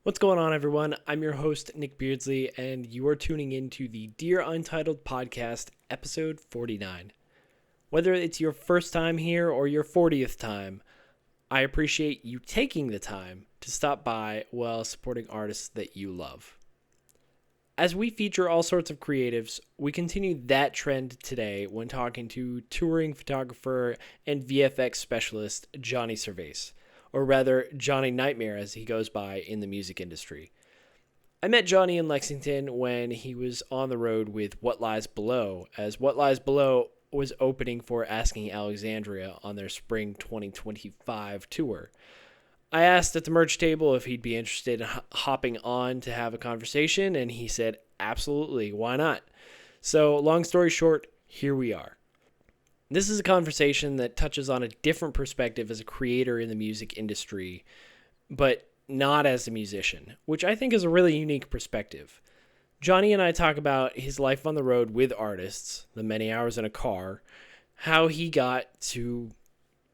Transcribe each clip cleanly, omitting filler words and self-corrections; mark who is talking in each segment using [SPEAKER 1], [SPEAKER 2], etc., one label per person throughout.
[SPEAKER 1] What's going on, everyone? I'm your host, Nick Beardsley, and you are tuning into the Dear Untitled podcast, episode 49. Whether it's your first time here or your 40th time, I appreciate you taking the time to stop by while supporting artists that you love. As we feature all sorts of creatives, we continue that trend today when talking to touring photographer and VFX specialist Jonny Servais, or rather Jonny Nightmare as he goes by in the music industry. I met Jonny in Lexington when he was on the road with What Lies Below, as What Lies Below was opening for Asking Alexandria on their spring 2025 tour. I asked at the merch table if he'd be interested in hopping on to have a conversation, and he said, absolutely, why not? So, long story short, here we are. This is a conversation that touches on a different perspective as a creator in the music industry, but not as a musician, which I think is a really unique perspective. Jonny and I talk about his life on the road with artists, the many hours in a car, how he got to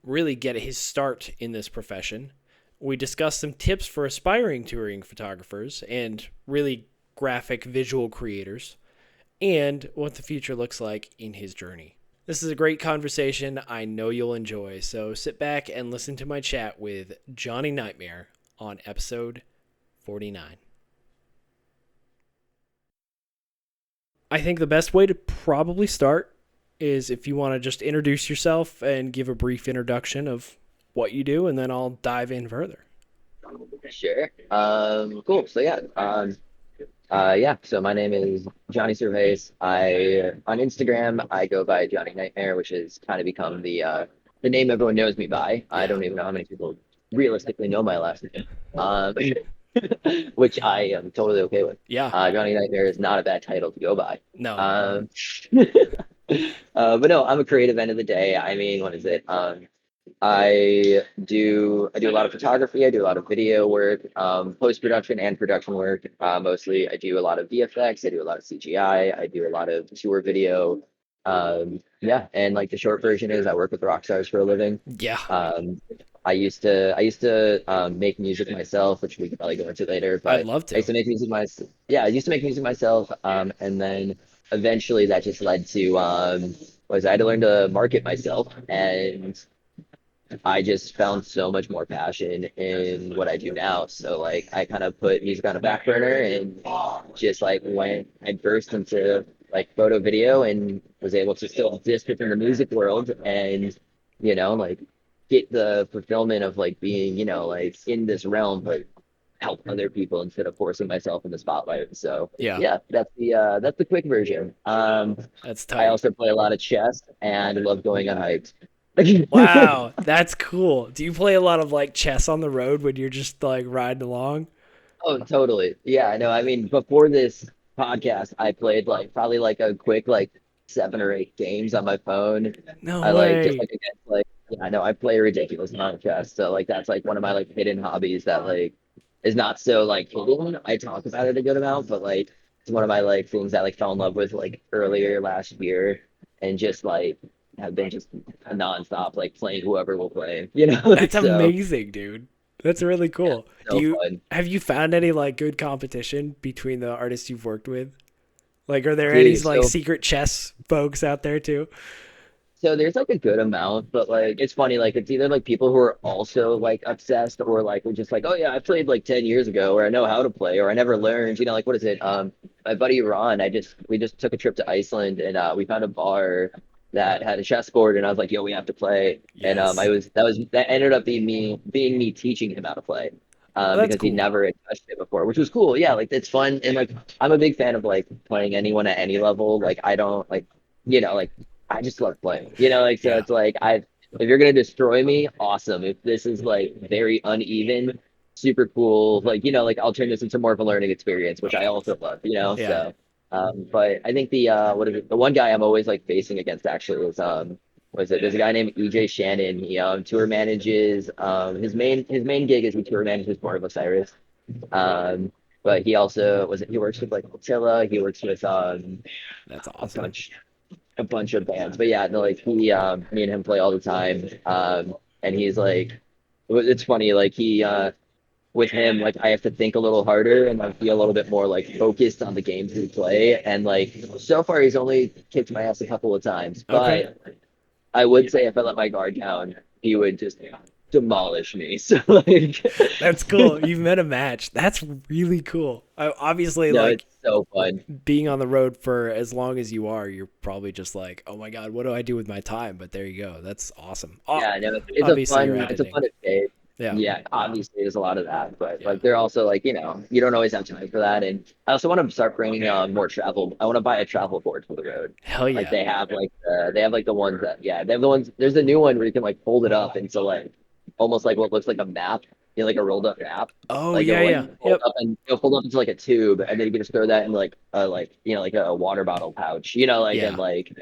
[SPEAKER 1] really get his start in this profession. We discuss some tips for aspiring touring photographers and really graphic visual creators, and what the future looks like in his journey. This is a great conversation I know you'll enjoy, so sit back and listen to my chat with Jonny Nightmare on episode 49. I think the best way to probably start is if you want to just introduce yourself and give a brief introduction of what you do, and then I'll dive in further.
[SPEAKER 2] Sure. Cool. So my name is Jonny Servais. I on Instagram I go by Jonny Nightmare, which has kind of become the name everyone knows me by. I
[SPEAKER 1] Yeah.
[SPEAKER 2] don't even know how many people realistically know my last name. Um, which I am totally okay with.
[SPEAKER 1] Yeah.
[SPEAKER 2] Jonny Nightmare is not a bad title to go by.
[SPEAKER 1] No.
[SPEAKER 2] Um, but no, I'm a creative end of the day. I mean, what is it? I do a lot of photography. I do a lot of video work, post production and production work. Mostly, I do a lot of VFX. I do a lot of CGI. I do a lot of tour video. Yeah, and like the short version is I work with rock stars for a living.
[SPEAKER 1] Yeah.
[SPEAKER 2] Um, I used to make music myself, which we could probably go into later.
[SPEAKER 1] I'd
[SPEAKER 2] But
[SPEAKER 1] love
[SPEAKER 2] I
[SPEAKER 1] to.
[SPEAKER 2] used to make music myself. Yeah, I used to make music myself. And then eventually that just led to was I had to learn to market myself and I just found so much more passion in what I do now. So like I kind of put music on a back burner and just like went and burst into like photo video and was able to still exist within the music world and like get the fulfillment of like being like in this realm but help other people instead of forcing myself in the spotlight. So
[SPEAKER 1] Yeah.
[SPEAKER 2] yeah, that's the quick version.
[SPEAKER 1] That's
[SPEAKER 2] I
[SPEAKER 1] tight.
[SPEAKER 2] also play a lot of chess and love going on hikes.
[SPEAKER 1] Wow, that's cool. Do you play a lot of like chess on the road when you're just like riding along?
[SPEAKER 2] Oh, totally. Yeah, I know. I mean, before this podcast, I played like probably like a quick like 7 or 8 games on my phone.
[SPEAKER 1] No
[SPEAKER 2] I like just
[SPEAKER 1] way.
[SPEAKER 2] like against like yeah, I know I play a ridiculous amount of chess. So like that's like one of my like hidden hobbies that like is not so like hidden. I talk about it a good amount, but like it's one of my like things that like fell in love with like earlier last year and just like have been just nonstop like playing whoever will play.
[SPEAKER 1] That's
[SPEAKER 2] So
[SPEAKER 1] amazing, dude. That's really
[SPEAKER 2] yeah,
[SPEAKER 1] cool. Do
[SPEAKER 2] so
[SPEAKER 1] you
[SPEAKER 2] fun.
[SPEAKER 1] have you found any like good competition between the artists you've worked with? Like, are there any
[SPEAKER 2] Dude,
[SPEAKER 1] like
[SPEAKER 2] so
[SPEAKER 1] secret chess folks out there too?
[SPEAKER 2] So there's like a good amount, but like it's funny, like it's either like people who are also like obsessed or like we're just like, oh yeah, I played like 10 years ago or I know how to play or I never learned, like what is it? My buddy Ron, we just took a trip to Iceland and we found a bar that had a chessboard and I was like, yo, we have to play. And I
[SPEAKER 1] Yes.
[SPEAKER 2] was that ended up being me teaching him how to play.
[SPEAKER 1] Oh, that's
[SPEAKER 2] Because he
[SPEAKER 1] cool.
[SPEAKER 2] never had touched it before, which was cool. Yeah, like it's fun and like I'm a big fan of like playing anyone at any level. Like I don't like I just love playing. Like so
[SPEAKER 1] Yeah.
[SPEAKER 2] it's like if you're gonna destroy me, awesome. If this is like very uneven, super cool. Like, like I'll turn this into more of a learning experience, which I also love.
[SPEAKER 1] Yeah.
[SPEAKER 2] So but I think the what is it? The one guy I'm always like facing against actually is was it there's a guy named EJ Shannon. He tour manages his main gig is he tour manages Port of Osiris. Um but he works with like Attila, he works with
[SPEAKER 1] That's
[SPEAKER 2] a
[SPEAKER 1] awesome.
[SPEAKER 2] bunch of bands. But yeah, no, like me and him play all the time. And he's like, it's funny, like with him, like I have to think a little harder and like be a little bit more like focused on the games we play. And like so far, he's only kicked my ass a couple of times,
[SPEAKER 1] Okay.
[SPEAKER 2] but I would say if I let my guard down, he would just demolish me. So like,
[SPEAKER 1] That's cool. You've met a match. That's really cool. Obviously,
[SPEAKER 2] no,
[SPEAKER 1] like
[SPEAKER 2] it's so fun.
[SPEAKER 1] being on the road for as long as you are, you're probably just like, oh my God, what do I do with my time? But there you go. That's awesome.
[SPEAKER 2] Yeah, no,
[SPEAKER 1] Obviously, you're
[SPEAKER 2] it's a
[SPEAKER 1] editing.
[SPEAKER 2] fun escape.
[SPEAKER 1] Yeah.
[SPEAKER 2] Yeah, obviously there's a lot of that, but
[SPEAKER 1] Yeah.
[SPEAKER 2] like they're also like, you don't always have time for that. And I also want to start bringing on more travel. I want to buy a travel board for the road.
[SPEAKER 1] Hell
[SPEAKER 2] Like
[SPEAKER 1] yeah.
[SPEAKER 2] they have like the ones that they have the ones. There's a new one where you can like fold it up into like almost like what looks like a map, like a rolled up map.
[SPEAKER 1] Oh,
[SPEAKER 2] Like
[SPEAKER 1] yeah,
[SPEAKER 2] it'll like
[SPEAKER 1] yeah.
[SPEAKER 2] fold
[SPEAKER 1] Yep.
[SPEAKER 2] up and it'll fold up into like a tube, and then you can just throw that in like like a water bottle pouch, like
[SPEAKER 1] Yeah.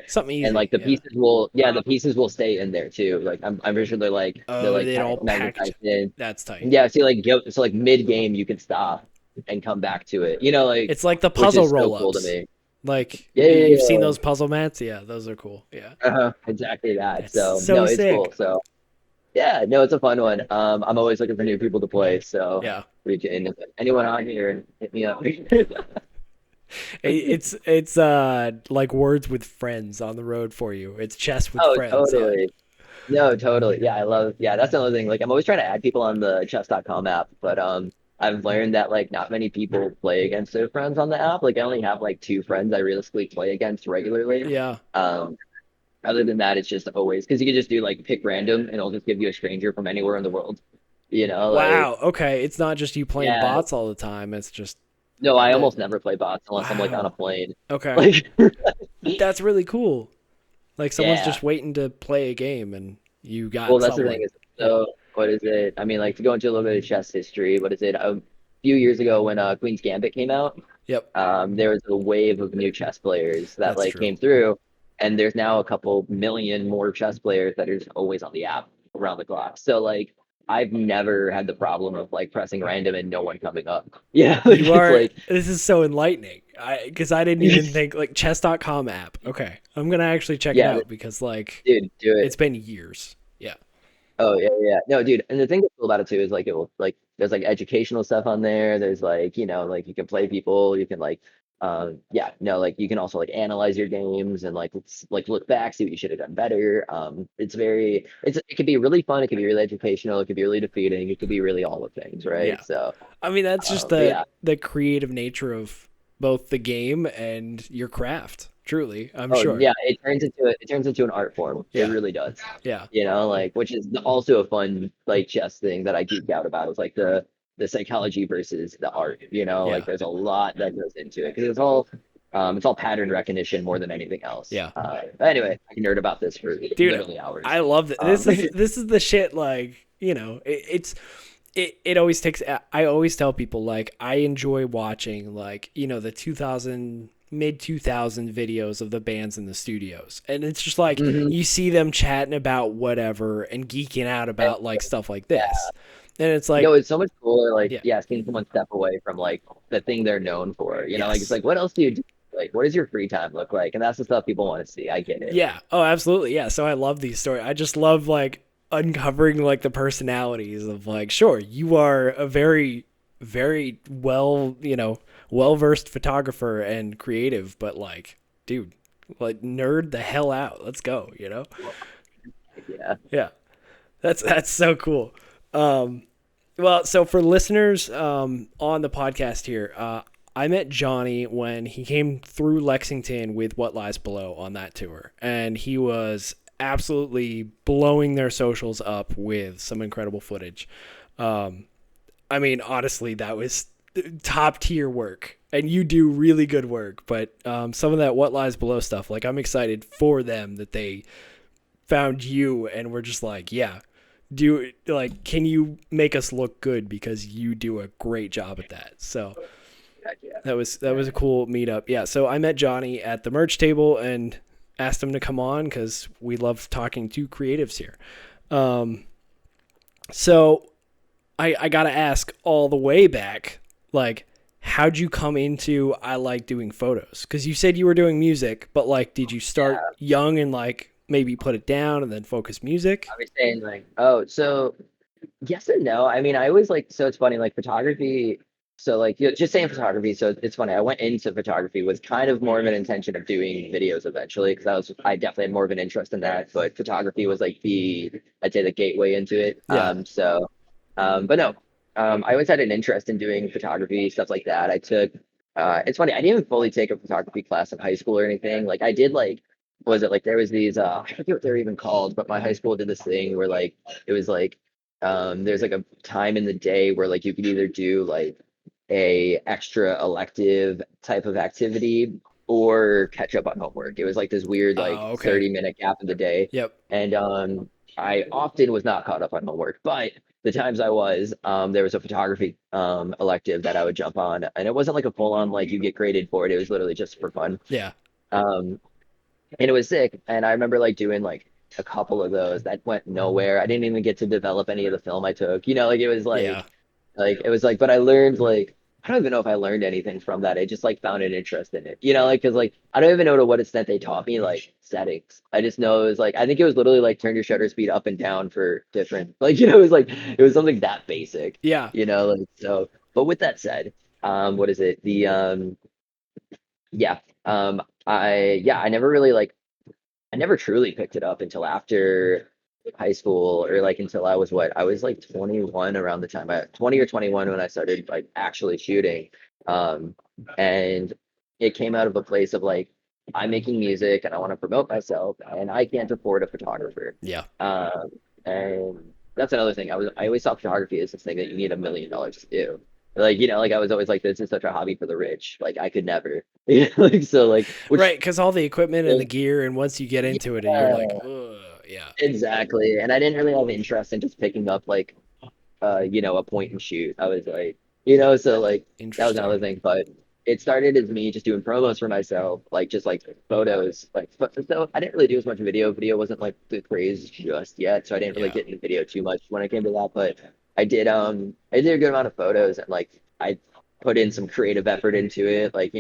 [SPEAKER 1] Something
[SPEAKER 2] and
[SPEAKER 1] easy.
[SPEAKER 2] like the
[SPEAKER 1] Yeah.
[SPEAKER 2] pieces the pieces will stay in there too. Like I'm pretty sure they're
[SPEAKER 1] Oh,
[SPEAKER 2] like
[SPEAKER 1] they all packed.
[SPEAKER 2] magnetized in.
[SPEAKER 1] That's tight.
[SPEAKER 2] Yeah, see so like mid game you can stop and come back to it.
[SPEAKER 1] It's like the
[SPEAKER 2] Which
[SPEAKER 1] puzzle
[SPEAKER 2] is so
[SPEAKER 1] roll
[SPEAKER 2] cool to
[SPEAKER 1] ups.
[SPEAKER 2] me.
[SPEAKER 1] Like
[SPEAKER 2] Yeah,
[SPEAKER 1] you've seen
[SPEAKER 2] yeah,
[SPEAKER 1] those puzzle mats? Yeah, those are cool. Yeah.
[SPEAKER 2] yeah. Exactly that.
[SPEAKER 1] That's
[SPEAKER 2] So
[SPEAKER 1] so
[SPEAKER 2] no, it's cool.
[SPEAKER 1] sick.
[SPEAKER 2] So yeah, no, it's a fun one. I'm always looking for new people to play. So
[SPEAKER 1] Yeah.
[SPEAKER 2] if anyone on here, hit me up.
[SPEAKER 1] It's like words with friends on the road for you. It's chess with
[SPEAKER 2] Oh,
[SPEAKER 1] friends. Yeah.
[SPEAKER 2] totally. No, totally. Yeah, that's another thing. Like I'm always trying to add people on the chess.com app, but I've learned that like not many people play against their friends on the app. Like I only have like two friends I realistically play against regularly.
[SPEAKER 1] Yeah.
[SPEAKER 2] Um, other than that, it's just always because you can just do like pick random and it'll just give you a stranger from anywhere in the world. Like
[SPEAKER 1] Wow. Okay. It's not just you playing
[SPEAKER 2] yeah.
[SPEAKER 1] bots all the time. It's just
[SPEAKER 2] No, I
[SPEAKER 1] that.
[SPEAKER 2] almost never play bots unless I'm like on a
[SPEAKER 1] Wow.
[SPEAKER 2] plane.
[SPEAKER 1] Okay.
[SPEAKER 2] Like
[SPEAKER 1] That's really cool. Like someone's
[SPEAKER 2] yeah.
[SPEAKER 1] just waiting to play a game and you
[SPEAKER 2] Well,
[SPEAKER 1] got
[SPEAKER 2] that's the thing
[SPEAKER 1] someone.
[SPEAKER 2] is,
[SPEAKER 1] Yeah.
[SPEAKER 2] so what is it? I mean, like to go into a little bit of chess history, what is it? A few years ago when Queen's Gambit came out,
[SPEAKER 1] Yep.
[SPEAKER 2] there was a wave of new chess players that
[SPEAKER 1] That's
[SPEAKER 2] like
[SPEAKER 1] true.
[SPEAKER 2] came through, and there's now a couple million more chess players that are just always on the app around the clock. So like, I've never had the problem of like pressing random and no one coming up. Yeah,
[SPEAKER 1] You
[SPEAKER 2] like it's
[SPEAKER 1] are
[SPEAKER 2] like
[SPEAKER 1] this is so enlightening. Because I didn't even think like chess.com app. Okay. I'm gonna actually check it
[SPEAKER 2] yeah,
[SPEAKER 1] out because like
[SPEAKER 2] dude, do it.
[SPEAKER 1] it's been years. Yeah.
[SPEAKER 2] Oh yeah, yeah. No, dude. And the thing that's cool about it too is like it will like there's like educational stuff on there. There's like, like you can play people, you can like yeah, no, like you can also like analyze your games and like like look back, see what you should have done better. It could be really fun, it could be really educational, it could be really defeating, it could be really all the things, right?
[SPEAKER 1] Yeah.
[SPEAKER 2] So
[SPEAKER 1] I mean that's just
[SPEAKER 2] but yeah.
[SPEAKER 1] the creative nature of both the game and your craft. Truly, I'm
[SPEAKER 2] Oh
[SPEAKER 1] sure.
[SPEAKER 2] yeah, it turns into an art form. It
[SPEAKER 1] Yeah.
[SPEAKER 2] really does.
[SPEAKER 1] Yeah.
[SPEAKER 2] Like which is also a fun like chess thing that I geek out about is like the psychology versus the art. Like
[SPEAKER 1] Yeah.
[SPEAKER 2] there's a lot that goes into it because it's all pattern recognition more than anything else.
[SPEAKER 1] Yeah.
[SPEAKER 2] But anyway, I can nerd about this for
[SPEAKER 1] Dude,
[SPEAKER 2] literally hours.
[SPEAKER 1] I love that.
[SPEAKER 2] Um,
[SPEAKER 1] This is the shit like, it always takes I always tell people like I enjoy watching like, the 2000 mid 2000 videos of the bands in the studios. And it's just like
[SPEAKER 2] mhm.
[SPEAKER 1] you see them chatting about whatever and geeking out about like stuff like this. And it's like,
[SPEAKER 2] It's so much cooler. Like
[SPEAKER 1] yeah.
[SPEAKER 2] seeing someone step away from like the thing they're known for. Like it's
[SPEAKER 1] Yes.
[SPEAKER 2] like what else do you do? Like what does your free time look like? And that's the stuff people want to see. I get it.
[SPEAKER 1] Yeah. Oh, absolutely. Yeah. So I love these stories. I just love like uncovering like the personalities of like, sure, you are a very, very well, well versed photographer and creative, but like, dude, like nerd the hell out. Let's go.
[SPEAKER 2] Yeah.
[SPEAKER 1] Yeah. That's so cool. Well, so for listeners on the podcast here, I met Jonny when he came through Lexington with What Lies Below on that tour, and he was absolutely blowing their socials up with some incredible footage. I mean, honestly, that was top tier work, and you do really good work. But some of that What Lies Below stuff, like I'm excited for them that they found you and were just like, yeah, can you make us look good because you do a great job at that. So that was a cool meetup. Yeah. So I met Jonny at the merch table and asked him to come on because we love talking to creatives here. So I got to ask all the way back, like, how'd you come into I like doing photos? Because you said you were doing music, but like, did you start young and like maybe put it down and then focus music?
[SPEAKER 2] I was saying like, oh, so Yes and no. I mean, I always like, so it's funny, like photography. So like, just saying photography. So it's funny. I went into photography with kind of more of an intention of doing videos eventually, because I definitely had more of an interest in that. But photography was like I'd say the gateway into it.
[SPEAKER 1] Yeah.
[SPEAKER 2] But no, I always had an interest in doing photography, stuff like that. It's funny, I didn't even fully take a photography class in high school or anything. Like I did like, was it like there was these, I forget what they're even called, but my high school did this thing where like, it was like, there's like a time in the day where like you could either do like a extra elective type of activity or catch up on homework. It was like this weird like
[SPEAKER 1] Okay.
[SPEAKER 2] 30-minute gap in the day.
[SPEAKER 1] Yep.
[SPEAKER 2] And I often was not caught up on homework, but the times I was, there was a photography elective that I would jump on, and it wasn't like a full on like you get graded for it. It was literally just for fun.
[SPEAKER 1] Yeah.
[SPEAKER 2] Um, and it was sick. And I remember like doing like a couple of those that went nowhere. I didn't even get to develop any of the film I took. Like it was
[SPEAKER 1] Yeah.
[SPEAKER 2] but I learned like I don't even know if I learned anything from that. I just like found an interest in it. Like because like I don't even know to what extent they taught me like settings. I just know it was like I think it was literally like turn your shutter speed up and down for different like it was like it was something that basic.
[SPEAKER 1] Yeah.
[SPEAKER 2] Like so. But with that said, what is it? Yeah, I never really like I never truly picked it up until after high school or like until I was like 21 around the time 20 or 21 when I started like actually shooting. Um, and it came out of a place of like, I'm making music and I want to promote myself and I can't afford a photographer.
[SPEAKER 1] Yeah.
[SPEAKER 2] Um, and that's another thing. I always saw photography as this thing that you need $1 million to do. Like, like I was always like, this is such a hobby for the rich. Like I could never. Like so like which
[SPEAKER 1] Right, because all the equipment and the gear, and once you get into it, you're like,
[SPEAKER 2] yeah,
[SPEAKER 1] ugh, yeah.
[SPEAKER 2] exactly. And I didn't really have interest in just picking up like a point and shoot. I was like, so like that was
[SPEAKER 1] Interesting.
[SPEAKER 2] another thing. But it started as me just doing promos for myself, like just like photos. But so I didn't really do as much video. Video wasn't like the craze just yet, so I didn't really
[SPEAKER 1] Yeah.
[SPEAKER 2] get into video too much when it came to that. But I did a good amount of photos and like I put in some creative effort into it, like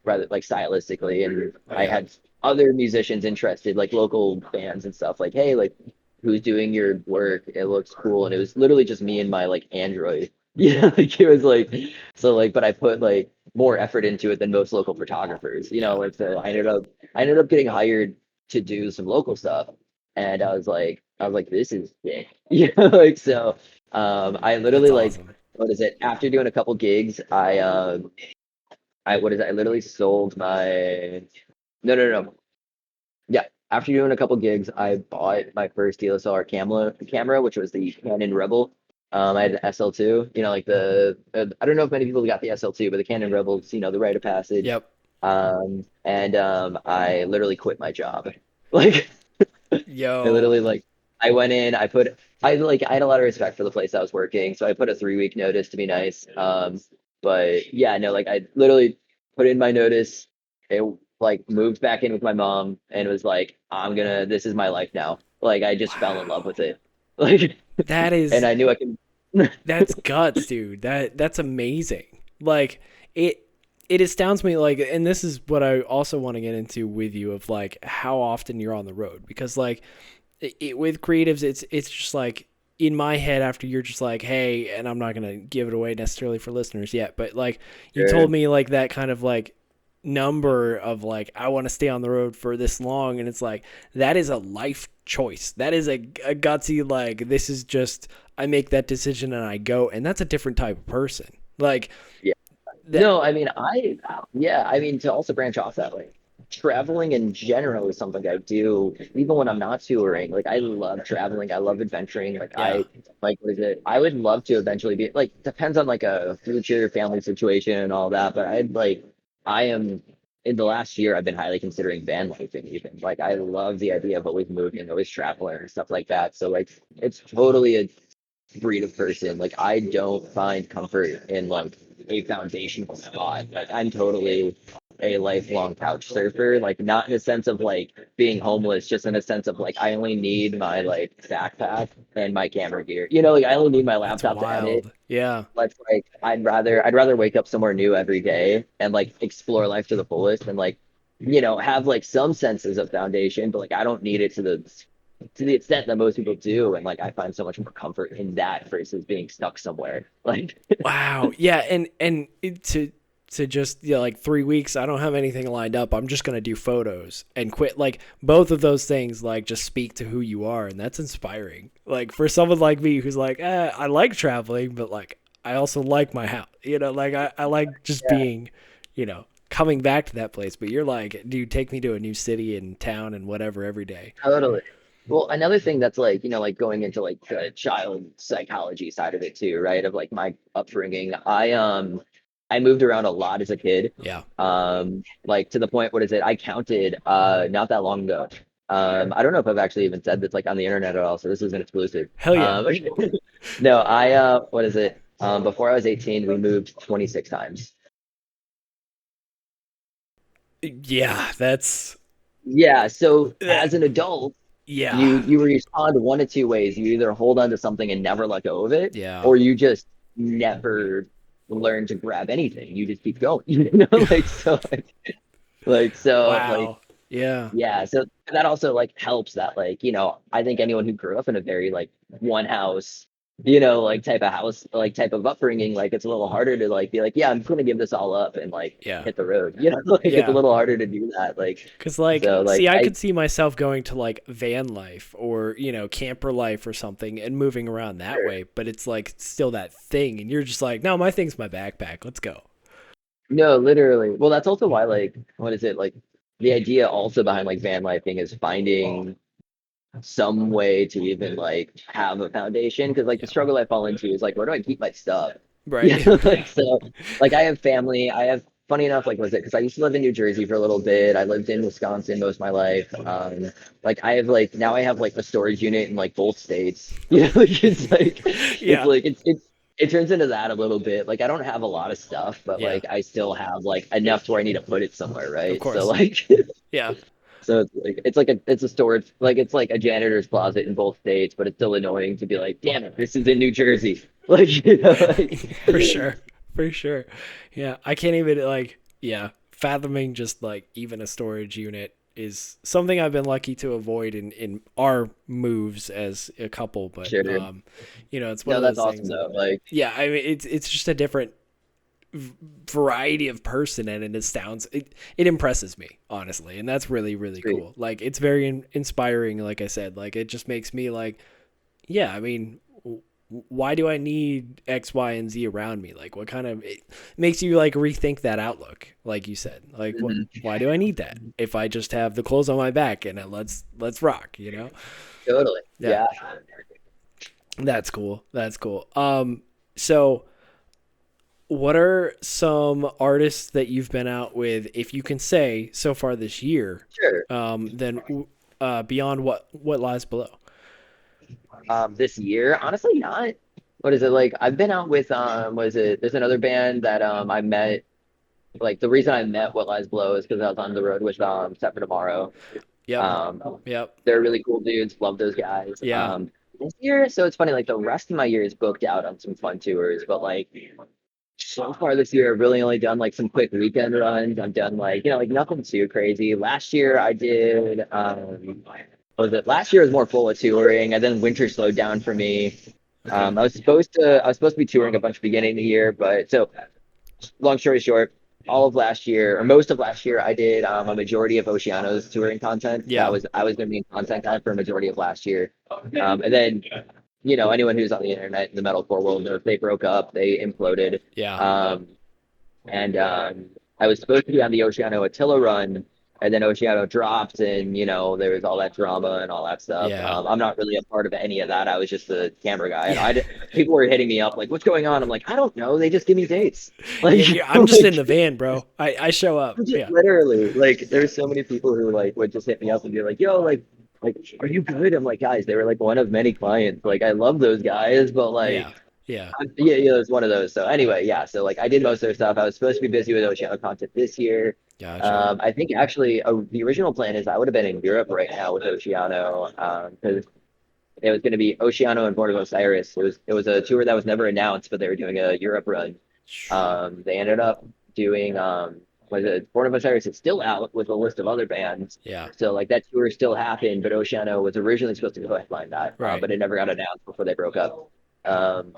[SPEAKER 2] rather like stylistically, and
[SPEAKER 1] Oh
[SPEAKER 2] I
[SPEAKER 1] yeah.
[SPEAKER 2] had other musicians interested, like local bands and stuff, like, hey, like who's doing your work? It looks cool. And it was literally just me and my like Android. Yeah, like it was like so like, but I put like more effort into it than most local photographers,
[SPEAKER 1] Yeah.
[SPEAKER 2] like so I ended up getting hired to do some local stuff. And I was like, this is sick. Like so I
[SPEAKER 1] That's
[SPEAKER 2] literally like
[SPEAKER 1] awesome.
[SPEAKER 2] what is it? After doing a couple gigs, I what is it? I literally sold my no. Yeah. After doing a couple gigs, I bought my first DSLR camera, which was the Canon Rebel. I had the SL2, like I don't know if many people got the SL2, but the Canon Rebel's, the rite of passage.
[SPEAKER 1] Yep.
[SPEAKER 2] And I literally quit my job. Like I
[SPEAKER 1] Yo.
[SPEAKER 2] literally like I went in, I had a lot of respect for the place I was working, so I put a 3 week notice to be nice. But yeah, no, like I literally put in my notice. It like moved back in with my mom and was like, this is my life now. Like I just fell in love
[SPEAKER 1] Wow.
[SPEAKER 2] with it. Like
[SPEAKER 1] That
[SPEAKER 2] and
[SPEAKER 1] is
[SPEAKER 2] I knew I could
[SPEAKER 1] that's guts, dude. That's amazing. Like it it astounds me, like, and this is what I also want to get into with you, of like how often you're on the road, because like with creatives, it's just like in my head, after you're just like, hey, and I'm not gonna give it away necessarily for listeners yet, but like you told
[SPEAKER 2] sure.
[SPEAKER 1] me like that kind of like number of like, I want to stay on the road for this long, and it's like that is a life choice. That is a gutsy, like, this is just, I make that decision and I go, and that's a different type of person. Like
[SPEAKER 2] Yeah.
[SPEAKER 1] that.
[SPEAKER 2] No, I mean, I mean, to also branch off that way, traveling in general is something I do, even when I'm not touring. Like, I love traveling. I love adventuring.
[SPEAKER 1] Yeah.
[SPEAKER 2] What is it? I would love to eventually be, like, depends on like a future family situation and all that. But I am, in the last year, I've been highly considering van lifing even. Like, I love the idea of always moving, always traveling and stuff like that. So, like, it's totally a breed of person. Like I don't find comfort in like a foundational spot. Like I'm totally a lifelong couch surfer. Like not in a sense of like being homeless, just in a sense of like I only need my like backpack and my camera gear. Like I only need my
[SPEAKER 1] That's
[SPEAKER 2] laptop to edit.
[SPEAKER 1] wild. Yeah.
[SPEAKER 2] But like I'd rather wake up somewhere new every day and like explore life to the fullest and like have like some senses of foundation, but like I don't need it to the to the extent that most people do, and like I find so much more comfort in that versus being stuck somewhere. Like,
[SPEAKER 1] Wow. Yeah, to just, like 3 weeks, I don't have anything lined up. I'm just gonna do photos and quit. Like both of those things, like just speak to who you are, and that's inspiring. Like for someone like me who's like, I like traveling, but like I also like my house. Like I like just
[SPEAKER 2] yeah,
[SPEAKER 1] being, coming back to that place. But you're like, dude, take me to a new city and town and whatever every day.
[SPEAKER 2] totally. Well, another thing that's like, like going into like the child psychology side of it too, right? Of like my upbringing. I moved around a lot as a kid.
[SPEAKER 1] Yeah.
[SPEAKER 2] Like to the point, what is it? I counted not that long ago. I don't know if I've actually even said this like on the internet at all, so this is an exclusive.
[SPEAKER 1] Hell yeah.
[SPEAKER 2] No, what is it? Before I was 18, we moved 26 times.
[SPEAKER 1] Yeah,
[SPEAKER 2] Yeah, so
[SPEAKER 1] that.
[SPEAKER 2] as an adult,
[SPEAKER 1] Yeah.
[SPEAKER 2] you respond one of two ways. You either hold on to something and never let go of it,
[SPEAKER 1] Yeah.
[SPEAKER 2] or you just never learn to grab anything. You just keep going. Like
[SPEAKER 1] Wow. Yeah.
[SPEAKER 2] yeah, so that also like helps that like, I think anyone who grew up in a very like one house, like type of house, like type of upbringing, like it's a little harder to like be like, yeah, I'm just gonna give this all up and like
[SPEAKER 1] Yeah.
[SPEAKER 2] hit the road. Like it's a
[SPEAKER 1] Yeah.
[SPEAKER 2] little harder to do that. Like
[SPEAKER 1] Cause like,
[SPEAKER 2] so like
[SPEAKER 1] see, I
[SPEAKER 2] I
[SPEAKER 1] could see myself going to like van life or, camper life or something and moving around that
[SPEAKER 2] sure.
[SPEAKER 1] way. But it's like still that thing. And you're just like, no, my thing's my backpack. Let's go.
[SPEAKER 2] No, literally. Well, that's also why like what is it? Like the idea also behind like van lifing is finding some way to even like have a foundation because like the
[SPEAKER 1] Yeah.
[SPEAKER 2] struggle I fall into is like where do I keep my stuff?
[SPEAKER 1] Right.
[SPEAKER 2] Like so like I have family. I have funny enough like was it because I used to live in New Jersey for a little bit. I lived in Wisconsin most of my life. Like I have like now I have like a storage unit in like both states. Like it's
[SPEAKER 1] Yeah.
[SPEAKER 2] like it turns into that a little bit. Like I don't have a lot of stuff, but
[SPEAKER 1] Yeah.
[SPEAKER 2] like I still have like enough to where I need to put it somewhere,
[SPEAKER 1] Of
[SPEAKER 2] right? So
[SPEAKER 1] course.
[SPEAKER 2] like
[SPEAKER 1] Yeah.
[SPEAKER 2] so it's a storage like it's like a janitor's closet in both states, but it's still annoying to be like, damn it, this is in New Jersey. Like
[SPEAKER 1] For sure. For sure. Yeah. I can't even like, yeah, fathoming just like even a storage unit is something I've been lucky to avoid in our moves as a couple, but
[SPEAKER 2] sure.
[SPEAKER 1] it's one
[SPEAKER 2] No,
[SPEAKER 1] of
[SPEAKER 2] that's
[SPEAKER 1] those
[SPEAKER 2] awesome
[SPEAKER 1] things.
[SPEAKER 2] though. Like
[SPEAKER 1] Yeah, I mean it's just a different variety of person, and it impresses me honestly, and that's really really
[SPEAKER 2] sweet.
[SPEAKER 1] cool. Like it's very inspiring. Like I said, like it just makes me like, yeah, I mean, why do I need X, Y, and Z around me? Like, what kind of it makes you like rethink that outlook? Like you said, like
[SPEAKER 2] Mhm.
[SPEAKER 1] why do I need that if I just have the clothes on my back and let's rock?
[SPEAKER 2] Totally.
[SPEAKER 1] Yeah,
[SPEAKER 2] Yeah.
[SPEAKER 1] that's cool. That's cool. So what are some artists that you've been out with, if you can say, so far this year?
[SPEAKER 2] Sure.
[SPEAKER 1] Then beyond what lies below.
[SPEAKER 2] This year, honestly, not. What is it like? I've been out with what is it? There's another band that I met. Like the reason I met What Lies Below is because I was on the road with Set for Tomorrow.
[SPEAKER 1] Yep.
[SPEAKER 2] Um,
[SPEAKER 1] Yep.
[SPEAKER 2] they're really cool dudes. Love those guys.
[SPEAKER 1] Yeah.
[SPEAKER 2] This year, so it's funny. Like the rest of my year is booked out on some fun tours, but like so far this year, I've really only done like some quick weekend runs. I've done like like nothing too crazy. Last year I did. What was it? Last year was more full of touring, and then winter slowed down for me.
[SPEAKER 1] Okay.
[SPEAKER 2] I was supposed to be touring a bunch beginning of the year, but so long story short, all of last year or most of last year, I did a majority of Oceano's touring content.
[SPEAKER 1] Yeah.
[SPEAKER 2] I was going to be a content guy for a majority of last year, and then anyone who's on the internet in the metalcore world knows they broke up, they imploded,
[SPEAKER 1] Yeah.
[SPEAKER 2] um, and I was supposed to be on the Oceano Attila run, and then Oceano dropped, and there was all that drama and all that stuff.
[SPEAKER 1] Yeah.
[SPEAKER 2] I'm not really a part of any of that. I was just the camera guy, and
[SPEAKER 1] Yeah.
[SPEAKER 2] people were hitting me up like, "What's going on?" I'm like, "I don't know. They just give me dates."
[SPEAKER 1] Yeah.
[SPEAKER 2] Like,
[SPEAKER 1] Yeah. I'm just in
[SPEAKER 2] like
[SPEAKER 1] the van, bro. I show up.
[SPEAKER 2] just
[SPEAKER 1] Yeah.
[SPEAKER 2] literally like, there's so many people who like would just hit me up and be like, "Yo, like, are you good?" I'm like, guys, they were like one of many clients. Like, I love those guys, but
[SPEAKER 1] Yeah.
[SPEAKER 2] like.
[SPEAKER 1] Yeah.
[SPEAKER 2] Yeah, yeah, it was one of those. So anyway, yeah. So like I did most of their stuff. I was supposed to be busy with Oceano content this year.
[SPEAKER 1] Gotcha.
[SPEAKER 2] I think actually the original plan is I would have been in Europe right now with Oceano because it was going to be Oceano and Buenos Aires. It was a tour that was never announced, but they were doing a Europe run. They ended up doing was it Born of Osiris is still out with a list of other bands.
[SPEAKER 1] Yeah.
[SPEAKER 2] So like that tour still happened, but Oceano was originally supposed to go headline that,
[SPEAKER 1] Right.
[SPEAKER 2] but it never got announced before they broke up. Um,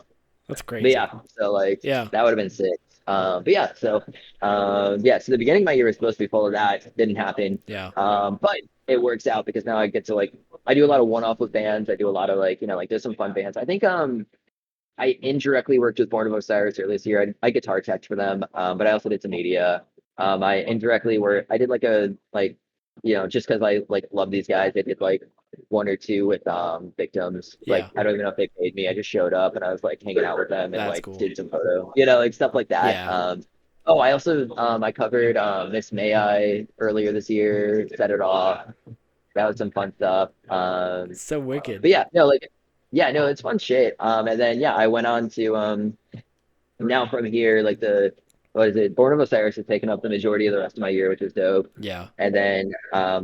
[SPEAKER 1] That's
[SPEAKER 2] but
[SPEAKER 1] crazy.
[SPEAKER 2] yeah, so like
[SPEAKER 1] Yeah.
[SPEAKER 2] that would have been sick. But yeah, so yeah, so the beginning of my year was supposed to be full of that. Didn't happen.
[SPEAKER 1] Yeah.
[SPEAKER 2] But it works out because now I get to like I do a lot of one-off with bands. I do a lot of like like there's some fun bands. I think I indirectly worked with Born of Osiris earlier this year. I guitar teched for them, but I also did some media. I indirectly I did like a like just because I like love these guys. I did like one or two with victims. Like
[SPEAKER 1] Yeah.
[SPEAKER 2] I don't even know if they paid me. I just showed up and I was like hanging out with them and
[SPEAKER 1] That's
[SPEAKER 2] like
[SPEAKER 1] cool.
[SPEAKER 2] did some photo, like stuff like that.
[SPEAKER 1] Yeah.
[SPEAKER 2] Oh, I also I covered Miss May I earlier this year. Set it off. That was some fun stuff.
[SPEAKER 1] So wicked.
[SPEAKER 2] But yeah, no, like yeah, no, it's fun shit. And then yeah, I went on to now from here, like the what is it? Born of Osiris has taken up the majority of the rest of my year, which is dope.
[SPEAKER 1] Yeah.
[SPEAKER 2] And then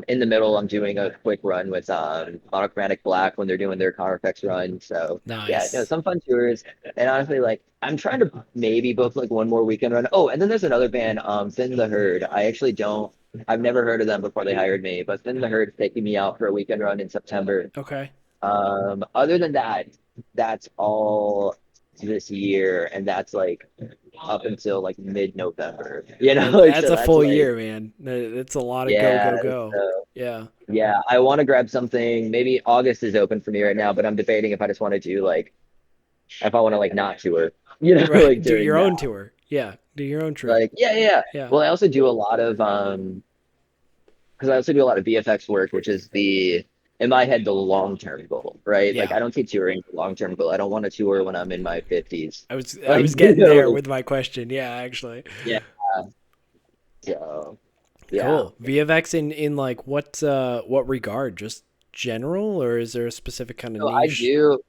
[SPEAKER 2] in the middle, I'm doing a quick run with Monochromatic Black when they're doing their Car Effects run. So yeah, no,
[SPEAKER 1] Nice.
[SPEAKER 2] some fun tours. And honestly, like I'm trying to maybe book like one more weekend run. Oh, and then there's another band, Thin the Herd. I actually don't. I've never heard of them before they hired me, but Thin the Herd's taking me out for a weekend run in September.
[SPEAKER 1] Okay.
[SPEAKER 2] Other than that, that's all this year, and that's like up until like mid-November. Like
[SPEAKER 1] That's
[SPEAKER 2] so
[SPEAKER 1] a
[SPEAKER 2] that's
[SPEAKER 1] full
[SPEAKER 2] like
[SPEAKER 1] year, man. That's a lot of go,
[SPEAKER 2] yeah,
[SPEAKER 1] go, go.
[SPEAKER 2] so
[SPEAKER 1] Yeah.
[SPEAKER 2] yeah, I want to grab something. Maybe August is open for me right now, but I'm debating if I just want to do like if I want to like not tour, like
[SPEAKER 1] Right. Do
[SPEAKER 2] during
[SPEAKER 1] your
[SPEAKER 2] that.
[SPEAKER 1] own tour. Yeah. Do your own trip.
[SPEAKER 2] Like yeah, yeah. Yeah.
[SPEAKER 1] Yeah.
[SPEAKER 2] Well, I also do a lot of because I also do a lot of VFX work, which is in my head the long term goal, right? Like
[SPEAKER 1] Yeah.
[SPEAKER 2] I don't see touring the long term goal. I don't want to tour when I'm in my 50s.
[SPEAKER 1] I
[SPEAKER 2] Like
[SPEAKER 1] was getting there with my question. Yeah, actually.
[SPEAKER 2] yeah. So yeah.
[SPEAKER 1] Cool. VFX in like what regard? Just general, or is there a specific kind of
[SPEAKER 2] So I
[SPEAKER 1] niche?
[SPEAKER 2] do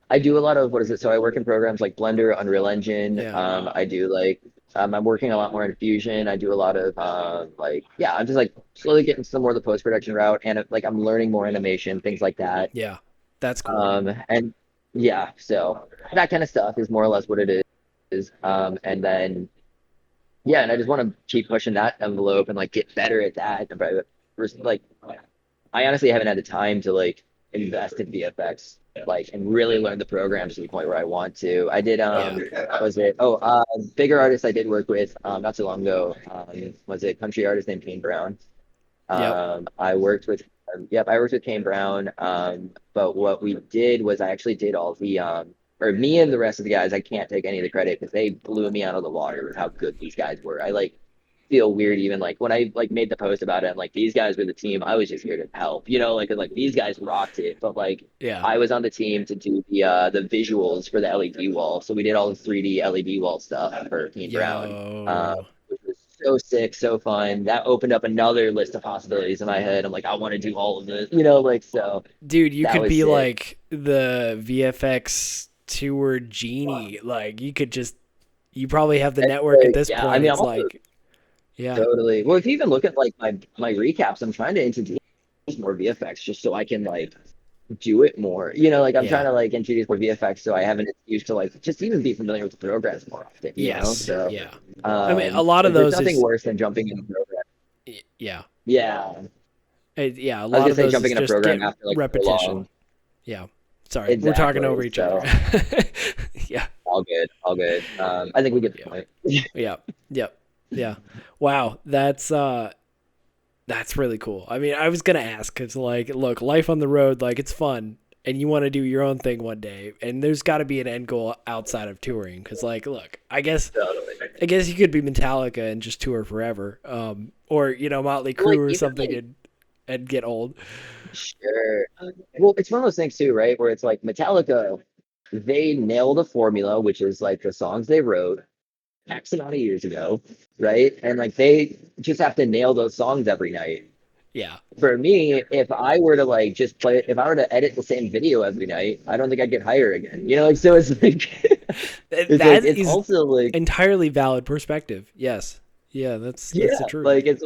[SPEAKER 2] I do a lot of what is it? So I work in programs like Blender, Unreal Engine.
[SPEAKER 1] Yeah.
[SPEAKER 2] I do like I'm working a lot more in Fusion. I do a lot of like yeah, I'm just like slowly getting some more of the post production route, and like I'm learning more animation, things like that.
[SPEAKER 1] Yeah. That's cool.
[SPEAKER 2] And yeah, so that kind of stuff is more or less what it is. And then yeah, and I just want to keep pushing that envelope and like get better at that. But like I honestly haven't had the time to like invest in VFX like and really learn the programs to the point where I want to. I did
[SPEAKER 1] Yeah.
[SPEAKER 2] was it bigger artist I did work with not too long ago was it country artist named Kane Brown.
[SPEAKER 1] Yep.
[SPEAKER 2] I worked with yep, I worked with Kane Brown. But what we did was I actually did all the or me and the rest of the guys, I can't take any of the credit because they blew me out of the water with how good these guys were. I like feel weird even like when I like made the post about it, I'm like these guys were the team. I was just here to help, like and, like these guys rocked it. But like
[SPEAKER 1] Yeah.
[SPEAKER 2] I was on the team to do the visuals for the LED wall. So we did all the 3D LED wall stuff for Kane Brown.
[SPEAKER 1] Yo.
[SPEAKER 2] Which was so sick, so fun. That opened up another list of possibilities in my head. I'm like, I want to do all of this, like so
[SPEAKER 1] Dude, you
[SPEAKER 2] that
[SPEAKER 1] could
[SPEAKER 2] was
[SPEAKER 1] be
[SPEAKER 2] sick.
[SPEAKER 1] like the VFX tour genie. Like you probably have the
[SPEAKER 2] It's
[SPEAKER 1] network at
[SPEAKER 2] like,
[SPEAKER 1] this
[SPEAKER 2] yeah, I
[SPEAKER 1] point.
[SPEAKER 2] mean,
[SPEAKER 1] It's
[SPEAKER 2] I'm also
[SPEAKER 1] like, yeah.
[SPEAKER 2] totally well. If you even look at like my recaps, I'm trying to introduce more VFX just so I can like do it more. Like I'm trying
[SPEAKER 1] Yeah.
[SPEAKER 2] to like introduce more VFX so I have an excuse to like just even be familiar with the programs more often.
[SPEAKER 1] Yes.
[SPEAKER 2] So
[SPEAKER 1] Yeah. I mean, a lot of
[SPEAKER 2] like there's
[SPEAKER 1] those
[SPEAKER 2] nothing
[SPEAKER 1] is
[SPEAKER 2] worse than jumping in a program.
[SPEAKER 1] yeah.
[SPEAKER 2] Yeah,
[SPEAKER 1] Yeah, a
[SPEAKER 2] I was
[SPEAKER 1] lot
[SPEAKER 2] gonna
[SPEAKER 1] of
[SPEAKER 2] say
[SPEAKER 1] those
[SPEAKER 2] jumping
[SPEAKER 1] is
[SPEAKER 2] in a
[SPEAKER 1] just
[SPEAKER 2] program
[SPEAKER 1] get
[SPEAKER 2] after like so
[SPEAKER 1] repetition.
[SPEAKER 2] long.
[SPEAKER 1] Yeah. Sorry, we're talking
[SPEAKER 2] Exactly.
[SPEAKER 1] over each other.
[SPEAKER 2] So
[SPEAKER 1] Yeah.
[SPEAKER 2] all good, all good. I think we get the
[SPEAKER 1] Yeah.
[SPEAKER 2] point.
[SPEAKER 1] Yeah. Yep. Yeah. Wow, that's really cool. I mean, I was gonna ask because, like, look, life on the road, like, it's fun, and you want to do your own thing one day, and there's got to be an end goal outside of touring. Because, like, look,
[SPEAKER 2] Totally.
[SPEAKER 1] I guess you could be Metallica and just tour forever, or Motley
[SPEAKER 2] Well, like
[SPEAKER 1] Crue or
[SPEAKER 2] even
[SPEAKER 1] something,
[SPEAKER 2] like
[SPEAKER 1] and get old.
[SPEAKER 2] sure. Well, it's one of those things too, right? Where it's like Metallica, they nailed a formula, which is like the songs they wrote X amount of years ago, right? And like they just have to nail those songs every night.
[SPEAKER 1] Yeah,
[SPEAKER 2] For me, if I were to like just play, if I were to edit the same video every night, I don't think I'd get hired again. Like so, it's like
[SPEAKER 1] that
[SPEAKER 2] it's
[SPEAKER 1] is
[SPEAKER 2] also like
[SPEAKER 1] entirely valid perspective. Yes, yeah, that's the
[SPEAKER 2] yeah,
[SPEAKER 1] truth.
[SPEAKER 2] like it's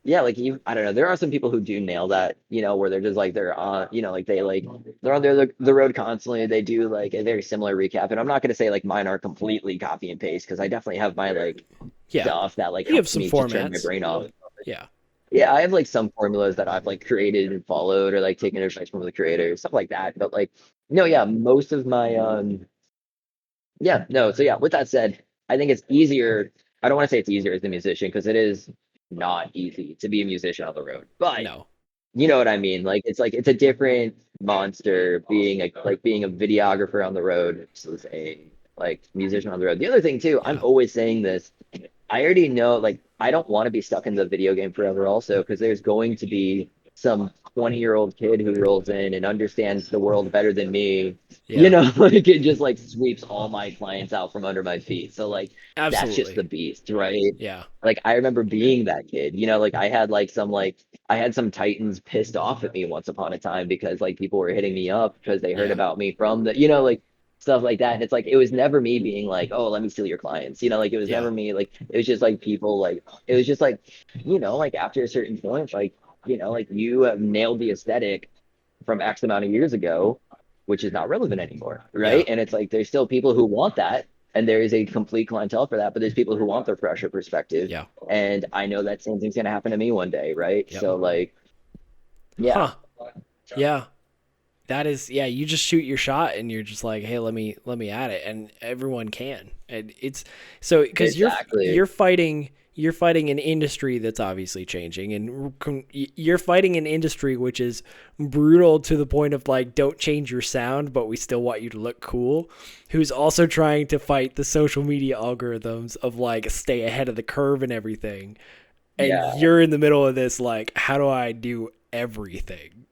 [SPEAKER 2] yeah, like you, I don't know. There are some people who do nail that, where they're just like they're on, like they're on the road constantly. They do like a very similar recap, and I'm not going to say like mine are completely copy and paste because I definitely have my like
[SPEAKER 1] Yeah.
[SPEAKER 2] stuff that like
[SPEAKER 1] You have
[SPEAKER 2] helps
[SPEAKER 1] some
[SPEAKER 2] me to turn my
[SPEAKER 1] formats.
[SPEAKER 2] brain off.
[SPEAKER 1] Yeah.
[SPEAKER 2] Yeah, I have like some formulas that I've like created and followed or like taken advice from the creators, stuff like that. But like, no, yeah, most of my yeah, no. So yeah, with that said, I think it's easier. I don't want to say it's easier as a musician because it is not easy to be a musician on the road. But
[SPEAKER 1] No.
[SPEAKER 2] you know what I mean? Like it's a different monster being a videographer on the road versus a like musician on the road. The other thing too, I'm
[SPEAKER 1] Yeah.
[SPEAKER 2] always saying this. I already know, like, I don't want to be stuck in the video game forever, also, because there's going to be some 20-year-old kid who rolls in and understands the world better than me. You
[SPEAKER 1] Yeah.
[SPEAKER 2] know, like it just like sweeps all my clients out from under my feet. So like that's just
[SPEAKER 1] Absolutely.
[SPEAKER 2] the beast, right?
[SPEAKER 1] Yeah.
[SPEAKER 2] Like I remember being that kid, like I had some titans pissed off at me once upon a time because like people were hitting me up because they heard
[SPEAKER 1] Yeah.
[SPEAKER 2] about me from like stuff like that. And it's like it was never me being like, oh, let me steal your clients. Like it was
[SPEAKER 1] Yeah.
[SPEAKER 2] never me. Like it was just like people like it was just like, like after a certain point, like, like you have nailed the aesthetic from X amount of years ago, which is not relevant anymore.
[SPEAKER 1] Yeah.
[SPEAKER 2] Right. And it's like there's still people who want that. And there is a complete clientele for that, but there's people who want their fresher perspective.
[SPEAKER 1] Yeah.
[SPEAKER 2] And I know that same thing's gonna happen to me one day, right?
[SPEAKER 1] Yep.
[SPEAKER 2] So like, yeah.
[SPEAKER 1] Huh. Yeah. That is, yeah, you just shoot your shot and you're just like, hey, let me at it, and everyone can. And it's so because
[SPEAKER 2] Exactly.
[SPEAKER 1] you're fighting an industry that's obviously changing, and you're fighting an industry which is brutal to the point of like, don't change your sound, but we still want you to look cool. Who's also trying to fight the social media algorithms of like stay ahead of the curve and everything. And
[SPEAKER 2] Yeah.
[SPEAKER 1] you're in the middle of this, like, how do I do everything?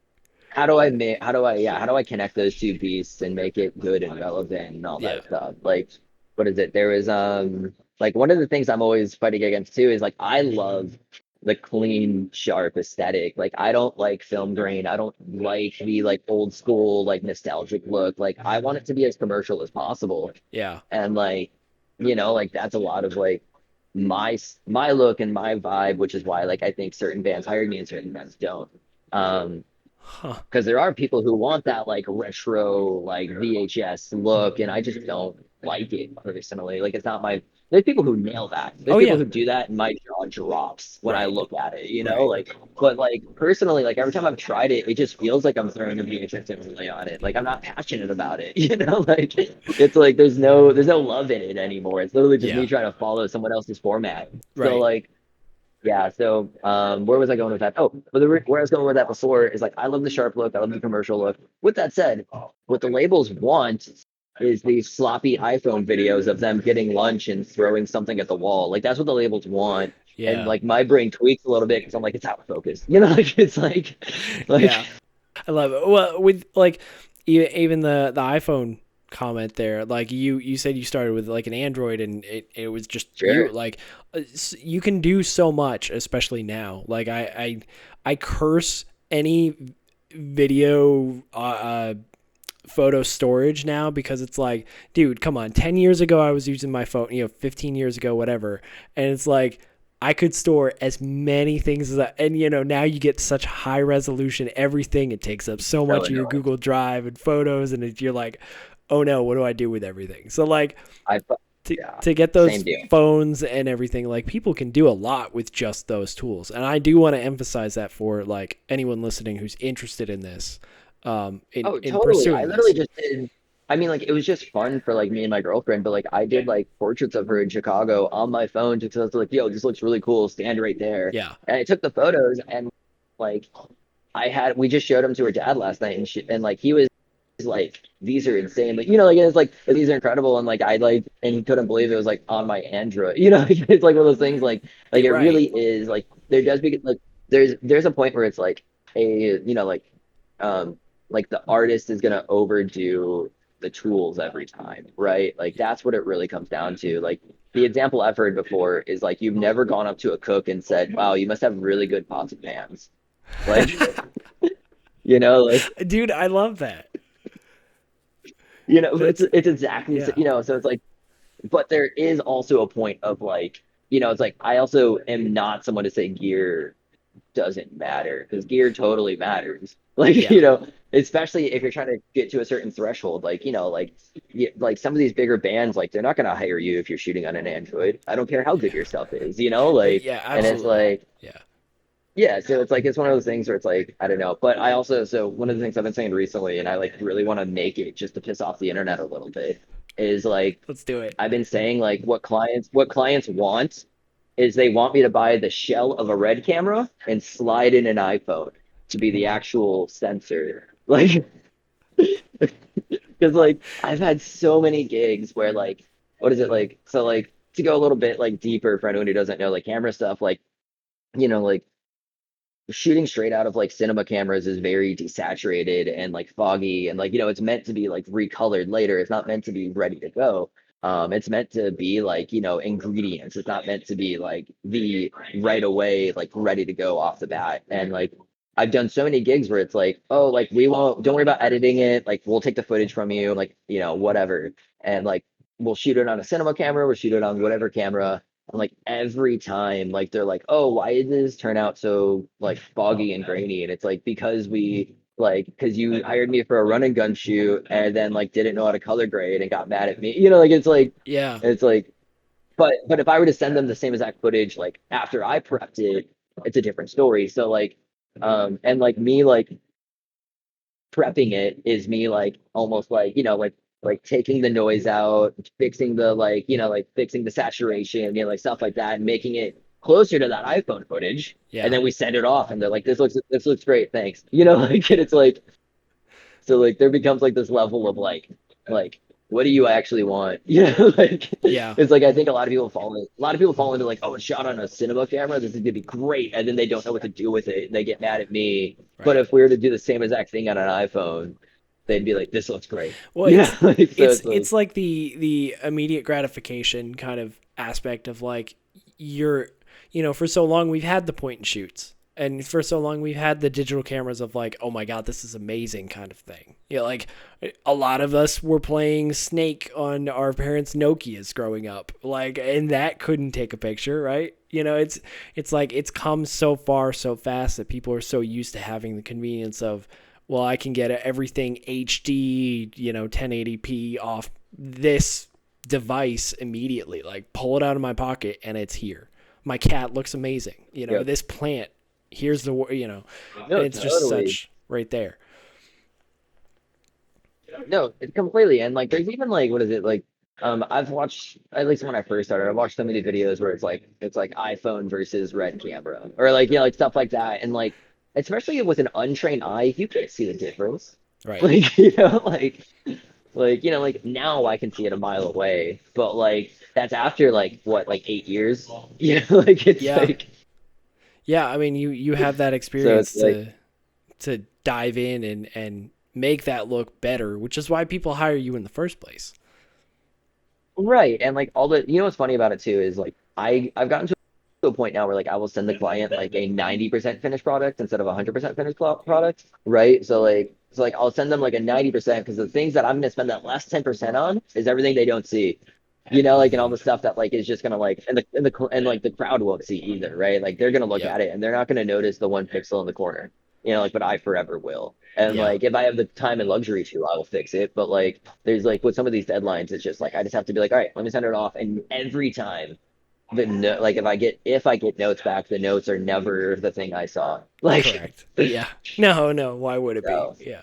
[SPEAKER 2] How do I connect those two beasts and make it good and relevant and all
[SPEAKER 1] Yeah.
[SPEAKER 2] that stuff? Like, what is it? There was like one of the things I'm always fighting against too is like I love the clean, sharp aesthetic. Like I don't like film grain. I don't like the like old school, like nostalgic look. Like I want it to be as commercial as possible.
[SPEAKER 1] Yeah.
[SPEAKER 2] And like, like that's a lot of like my look and my vibe, which is why like I think certain bands hired me and certain bands don't. Um,
[SPEAKER 1] Huh.
[SPEAKER 2] because there are people who want that like retro like VHS look, and I just don't like it personally. Like it's not my. There's people who nail that. There's
[SPEAKER 1] Oh
[SPEAKER 2] people
[SPEAKER 1] yeah.
[SPEAKER 2] who do that, and my jaw drops when I
[SPEAKER 1] Right.
[SPEAKER 2] look at it.
[SPEAKER 1] Right.
[SPEAKER 2] Like, but like personally, like every time I've tried it, it just feels like I'm throwing a VHS overlay on it. Like I'm not passionate about it. Like it's like there's no love in it anymore. It's literally just
[SPEAKER 1] Yeah.
[SPEAKER 2] me trying to follow someone else's format. So
[SPEAKER 1] Right.
[SPEAKER 2] like yeah, so where was I going with that? Oh, but where I was going with that before is like I love the sharp look, I love the commercial look. With that said, what the labels want is these sloppy iPhone videos of them getting lunch and throwing something at the wall. Like that's what the labels want. And
[SPEAKER 1] Yeah.
[SPEAKER 2] like my brain tweaks a little bit because I'm like, it's out of focus. Like it's like
[SPEAKER 1] Yeah. I love it. Well, with like even the iPhone comment there, like you said you started with like an Android and it was just you
[SPEAKER 2] sure.
[SPEAKER 1] like you can do so much, especially now. Like I curse any video photo storage now because it's like, dude, come on. 10 years ago I was using my phone, 15 years ago, whatever, and it's like I could store as many things as and now you get such high resolution everything. It takes up so
[SPEAKER 2] So
[SPEAKER 1] much of your
[SPEAKER 2] annoying.
[SPEAKER 1] Google Drive and photos, and you're like, oh no, what do I do with everything? So like
[SPEAKER 2] I
[SPEAKER 1] to
[SPEAKER 2] yeah,
[SPEAKER 1] to get
[SPEAKER 2] same
[SPEAKER 1] those
[SPEAKER 2] deal.
[SPEAKER 1] phones and everything, like people can do a lot with just those tools. And I do want to emphasize that for like anyone listening who's interested in this,
[SPEAKER 2] Oh,
[SPEAKER 1] in
[SPEAKER 2] totally. I
[SPEAKER 1] pursuing
[SPEAKER 2] literally
[SPEAKER 1] this.
[SPEAKER 2] just did. I mean, like, it was just fun for like me and my girlfriend, but like, I did like portraits of her in Chicago on my phone just 'cause I was like, yo, this looks really cool. Stand right there.
[SPEAKER 1] Yeah.
[SPEAKER 2] And I took the photos and like, we just showed them to her dad last night and like, he was like, these are insane. Like, like, it's like, these are incredible. And like, and he couldn't believe it was like on my Android, it's like one of those things like, it
[SPEAKER 1] Right.
[SPEAKER 2] really is like, there does be like, there's a point where it's like um, like the artist is gonna overdo the tools every time, right? Like that's what it really comes down to. Like the example I've heard before is like you've never gone up to a cook and said, "Wow, you must have really good pots and pans." Like, like
[SPEAKER 1] Dude, I love that. That's
[SPEAKER 2] it's exactly
[SPEAKER 1] yeah.
[SPEAKER 2] so it's like, but there is also a point of like, it's like I also am not someone to say gear. doesn't matter because gear totally matters. Like,
[SPEAKER 1] Yeah.
[SPEAKER 2] especially if you're trying to get to a certain threshold, like, like some of these bigger bands, like they're not going to hire you if you're shooting on an Android. I don't care how good
[SPEAKER 1] Yeah.
[SPEAKER 2] your stuff is, like,
[SPEAKER 1] Yeah,
[SPEAKER 2] and it's
[SPEAKER 1] absolutely.
[SPEAKER 2] like,
[SPEAKER 1] Yeah.
[SPEAKER 2] yeah, so it's like it's one of those things where it's like I don't know, but I also so one of the things I've been saying recently, and I like really want to make it just to piss off the internet a little bit, is like
[SPEAKER 1] Let's do it.
[SPEAKER 2] I've been saying like what clients want is they want me to buy the shell of a Red camera and slide in an iPhone to be the actual sensor. Like, because like I've had so many gigs where like what is it like? So like to go a little bit like deeper for anyone who doesn't know like camera stuff, like like shooting straight out of like cinema cameras is very desaturated and like foggy and like it's meant to be like recolored later. It's not meant to be ready to go. It's meant to be like ingredients. It's not meant to be like the right away like ready to go off the bat. And like I've done so many gigs where it's like, oh, like we won't, don't worry about editing it, like we'll take the footage from you, like whatever, and like we'll shoot it on a cinema camera, we'll shoot it on whatever camera, and like every time, like they're like, "Oh, why did this turn out so like foggy and grainy?" And it's like because you hired me for a run and gun shoot and then like didn't know how to color grade and got mad at me. Like
[SPEAKER 1] Yeah.
[SPEAKER 2] it's like, but if I were to send them the same exact footage like after I prepped it, it's a different story. So like, and like me like prepping it is me like almost like like taking the noise out, fixing the like fixing the saturation, like stuff like that, and making it closer to that iPhone footage. And
[SPEAKER 1] Yeah.
[SPEAKER 2] then we send it off, and they're like, "This looks great, thanks." Like and it's like so like there becomes like this level of like what do you actually want? Like
[SPEAKER 1] Yeah.
[SPEAKER 2] it's like I think a lot of people fall into like, oh, it's shot on a cinema camera. This is gonna be great, and then they don't know what to do with it. And they get mad at me. But
[SPEAKER 1] Right.
[SPEAKER 2] if we were to do the same exact thing on an iPhone, they'd be like, this looks great.
[SPEAKER 1] Well,
[SPEAKER 2] Like so
[SPEAKER 1] it's like the immediate gratification kind of aspect of like you're for so long we've had the point and shoots. And for so long we've had the digital cameras of like, oh my god, this is amazing kind of thing. Like a lot of us were playing Snake on our parents' Nokias growing up. Like, and that couldn't take a picture, right? It's like it's come so far so fast that people are so used to having the convenience of, well, I can get everything HD, 1080p off this device immediately. Like, pull it out of my pocket and it's here. My cat looks amazing.
[SPEAKER 2] yep.
[SPEAKER 1] This plant, here's the, and
[SPEAKER 2] No,
[SPEAKER 1] it's just
[SPEAKER 2] totally.
[SPEAKER 1] such right there.
[SPEAKER 2] No, it's completely. And like, there's even like, what is it like? I've watched at least when I first started, I watched so many videos where it's like iPhone versus Red camera, or like like stuff like that, and like especially with an untrained eye, you can't see the difference.
[SPEAKER 1] Right.
[SPEAKER 2] Like like now I can see it a mile away, but like that's after like what like 8 years. Like it's
[SPEAKER 1] Yeah.
[SPEAKER 2] like
[SPEAKER 1] Yeah. I mean, you have that
[SPEAKER 2] so it's
[SPEAKER 1] experience
[SPEAKER 2] like
[SPEAKER 1] to dive in and make that look better, which is why people hire you in the first place.
[SPEAKER 2] right, and like all the what's funny about it too is like I've gotten to a point now where like I will send the client like a 90% finished product instead of a 100% finished product, right? So like I'll send them like a 90% because the things that I'm gonna spend that last 10% on is everything they don't see. Like and all
[SPEAKER 1] Hmm.
[SPEAKER 2] the stuff that like is just gonna like and like the crowd won't see either, right? Like they're gonna look
[SPEAKER 1] Yep.
[SPEAKER 2] at it and they're not gonna notice the one pixel in the corner, like but I forever will. And
[SPEAKER 1] Yeah.
[SPEAKER 2] like if I have the time and luxury to, I will fix it. But like there's like with some of these deadlines, it's just like I just have to be like, all right, let me send it off. And every time the no, like if I get notes back, the notes are never the thing I saw. Like
[SPEAKER 1] Correct. Yeah. No, no. Why would it be?
[SPEAKER 2] so
[SPEAKER 1] Yeah.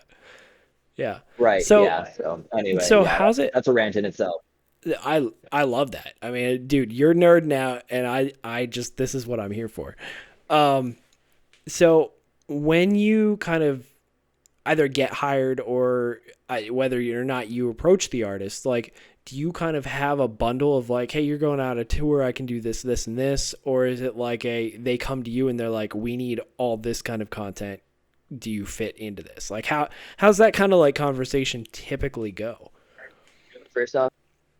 [SPEAKER 1] Yeah.
[SPEAKER 2] right,
[SPEAKER 1] So,
[SPEAKER 2] yeah. So anyway,
[SPEAKER 1] so
[SPEAKER 2] yeah,
[SPEAKER 1] how's it?
[SPEAKER 2] that's a rant in itself.
[SPEAKER 1] I love that. I mean, dude, you're nerd now, and I just this is what I'm here for. Um, so when you kind of either get hired or whether you're not, you approach the artist, like, do you kind of have a bundle of like, hey, you're going out a tour, I can do this, this, and this, or is it like they come to you and they're like, we need all this kind of content. Do you fit into this? Like, how's that kind of like conversation typically go?
[SPEAKER 2] First off,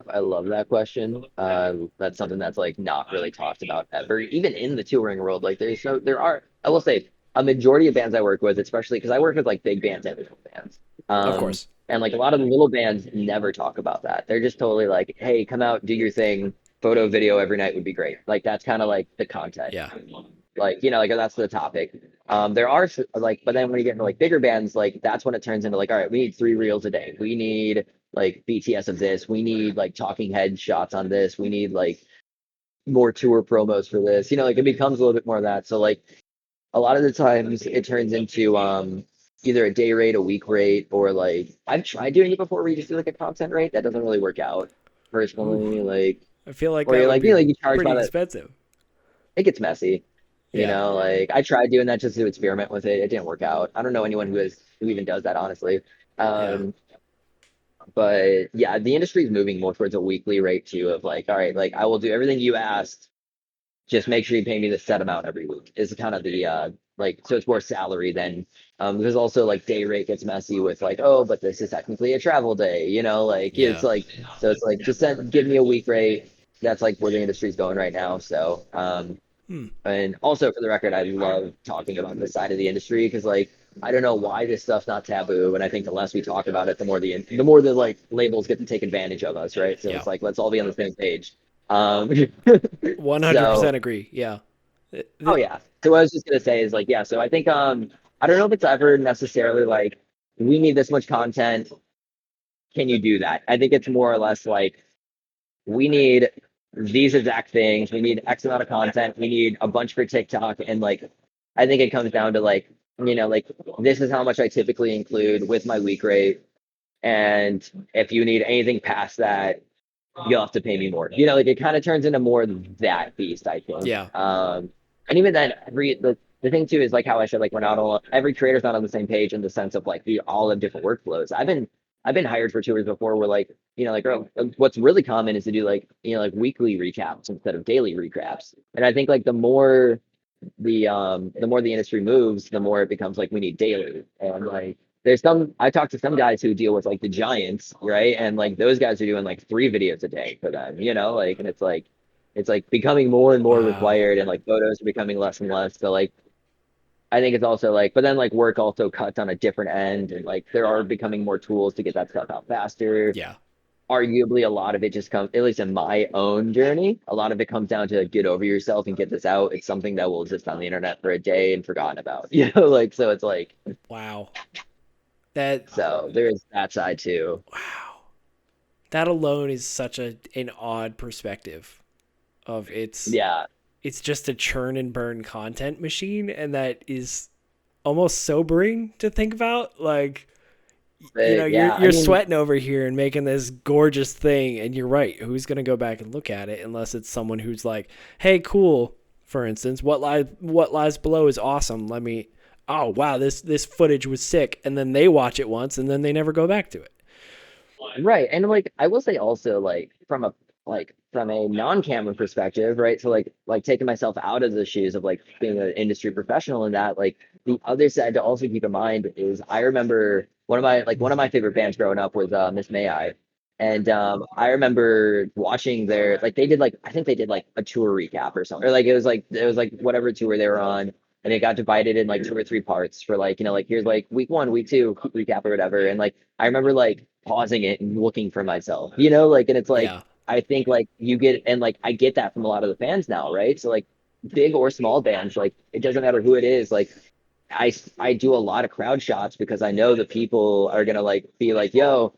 [SPEAKER 2] I love that question. That's something that's like not really talked about ever, even in the touring world. Like I will say a majority of bands I work with, especially because I work with like big bands and little bands.
[SPEAKER 1] Of
[SPEAKER 2] Um,
[SPEAKER 1] course.
[SPEAKER 2] and like a lot of the little bands never talk about that. They're just totally like, hey, come out, do your thing. Photo, video every night would be great. Like that's kind of like the content.
[SPEAKER 1] Yeah.
[SPEAKER 2] Like, like that's the topic. There are like, but then when you get into like bigger bands, like that's when it turns into like, all right, we need 3 reels a day. We need like BTS of this. We need like talking head shots on this. We need like more tour promos for this. Like it becomes a little bit more of that. So like a lot of the times it turns into either a day rate, a week rate, or like I've tried doing it before where you just do like a content rate. That doesn't really work out
[SPEAKER 1] Ooh,
[SPEAKER 2] personally. Like,
[SPEAKER 1] I feel like
[SPEAKER 2] or
[SPEAKER 1] that
[SPEAKER 2] you're
[SPEAKER 1] would
[SPEAKER 2] like,
[SPEAKER 1] be
[SPEAKER 2] you charge
[SPEAKER 1] pretty
[SPEAKER 2] by the,
[SPEAKER 1] expensive.
[SPEAKER 2] it gets messy.
[SPEAKER 1] Yeah.
[SPEAKER 2] Like I tried doing that just to experiment with it. It didn't work out. I don't know anyone who even does that, honestly.
[SPEAKER 1] Yeah.
[SPEAKER 2] Um, but yeah, the industry is moving more towards a weekly rate too, of like, all right, like I will do everything you asked, just make sure you pay me the set amount every week is kind of the like, so it's more salary than because also like day rate gets messy with like, oh, but this is technically a travel day, like it's
[SPEAKER 1] Yeah.
[SPEAKER 2] like, so it's like just give me a week rate. That's like where the industry's going right now. So
[SPEAKER 1] Hmm.
[SPEAKER 2] and also for the record, I love talking about this side of the industry because like I don't know why this stuff's not taboo, and I think the less we talk about it, the more the like labels get to take advantage of us, right? So
[SPEAKER 1] Yeah.
[SPEAKER 2] it's like let's all be on the same page. Um,
[SPEAKER 1] 100%
[SPEAKER 2] so
[SPEAKER 1] agree. Yeah.
[SPEAKER 2] oh yeah. So what I was just gonna say is like yeah. So I think I don't know if it's ever necessarily like we need this much content. Can you do that? I think it's more or less like we need these exact things. We need X amount of content. We need a bunch for TikTok. And like, I think it comes down to like, like this is how much I typically include with my week rate. And if you need anything past that, you'll have to pay me more. Like it kind of turns into more that beast, I think.
[SPEAKER 1] Yeah.
[SPEAKER 2] And even then, the thing too is like how I said, like we're not all every creator's not on the same page in the sense of like we all have different workflows. I've been hired for tours before where like like what's really common is to do like like weekly recaps instead of daily recaps. And I think like the more the industry moves, the more it becomes like we need daily. And like there's some I talked to some guys who deal with like the giants, right? And like those guys are doing like 3 videos a day for them, like and it's like becoming more and more
[SPEAKER 1] Wow.
[SPEAKER 2] required and like photos are becoming less and less. So like I think it's also like, but then like work also cuts on a different end and like there are becoming more tools to get that stuff out faster.
[SPEAKER 1] Yeah.
[SPEAKER 2] Arguably a lot of it just comes, at least in my own journey, a lot of it comes down to get over yourself and get this out. It's something that will exist on the internet for a day and forgotten about. Like so it's like
[SPEAKER 1] Wow. That
[SPEAKER 2] so there is that side too.
[SPEAKER 1] wow. That alone is such an odd perspective of
[SPEAKER 2] Yeah.
[SPEAKER 1] it's just a churn and burn content machine, and that is almost sobering to think about. Like,
[SPEAKER 2] But
[SPEAKER 1] you're
[SPEAKER 2] yeah, I
[SPEAKER 1] you're
[SPEAKER 2] mean,
[SPEAKER 1] sweating over here and making this gorgeous thing, and you're right. Who's gonna go back and look at it unless it's someone who's like, "Hey, cool." For instance, what lies below is awesome. Let me. Oh wow, this footage was sick, and then they watch it once, and then they never go back to it.
[SPEAKER 2] right. And like I will say also like from a non-camera perspective, right? So like taking myself out of the shoes of like being an industry professional in that, like the other side to also keep in mind is I remember one of my favorite bands growing up was Miss May I. And I remember watching their like they did like I think they did like a tour recap or something. Or like it was like whatever tour they were on and it got divided in like 2 or 3 parts for like like here's like week 1, week 2 recap or whatever. And like I remember like pausing it and looking for myself, like and it's like
[SPEAKER 1] Yeah.
[SPEAKER 2] I think like you get and like I get that from a lot of the fans now, right? So like big or small bands, like it doesn't matter who it is, like I do a lot of crowd shots because I know the people are gonna like be like, yo,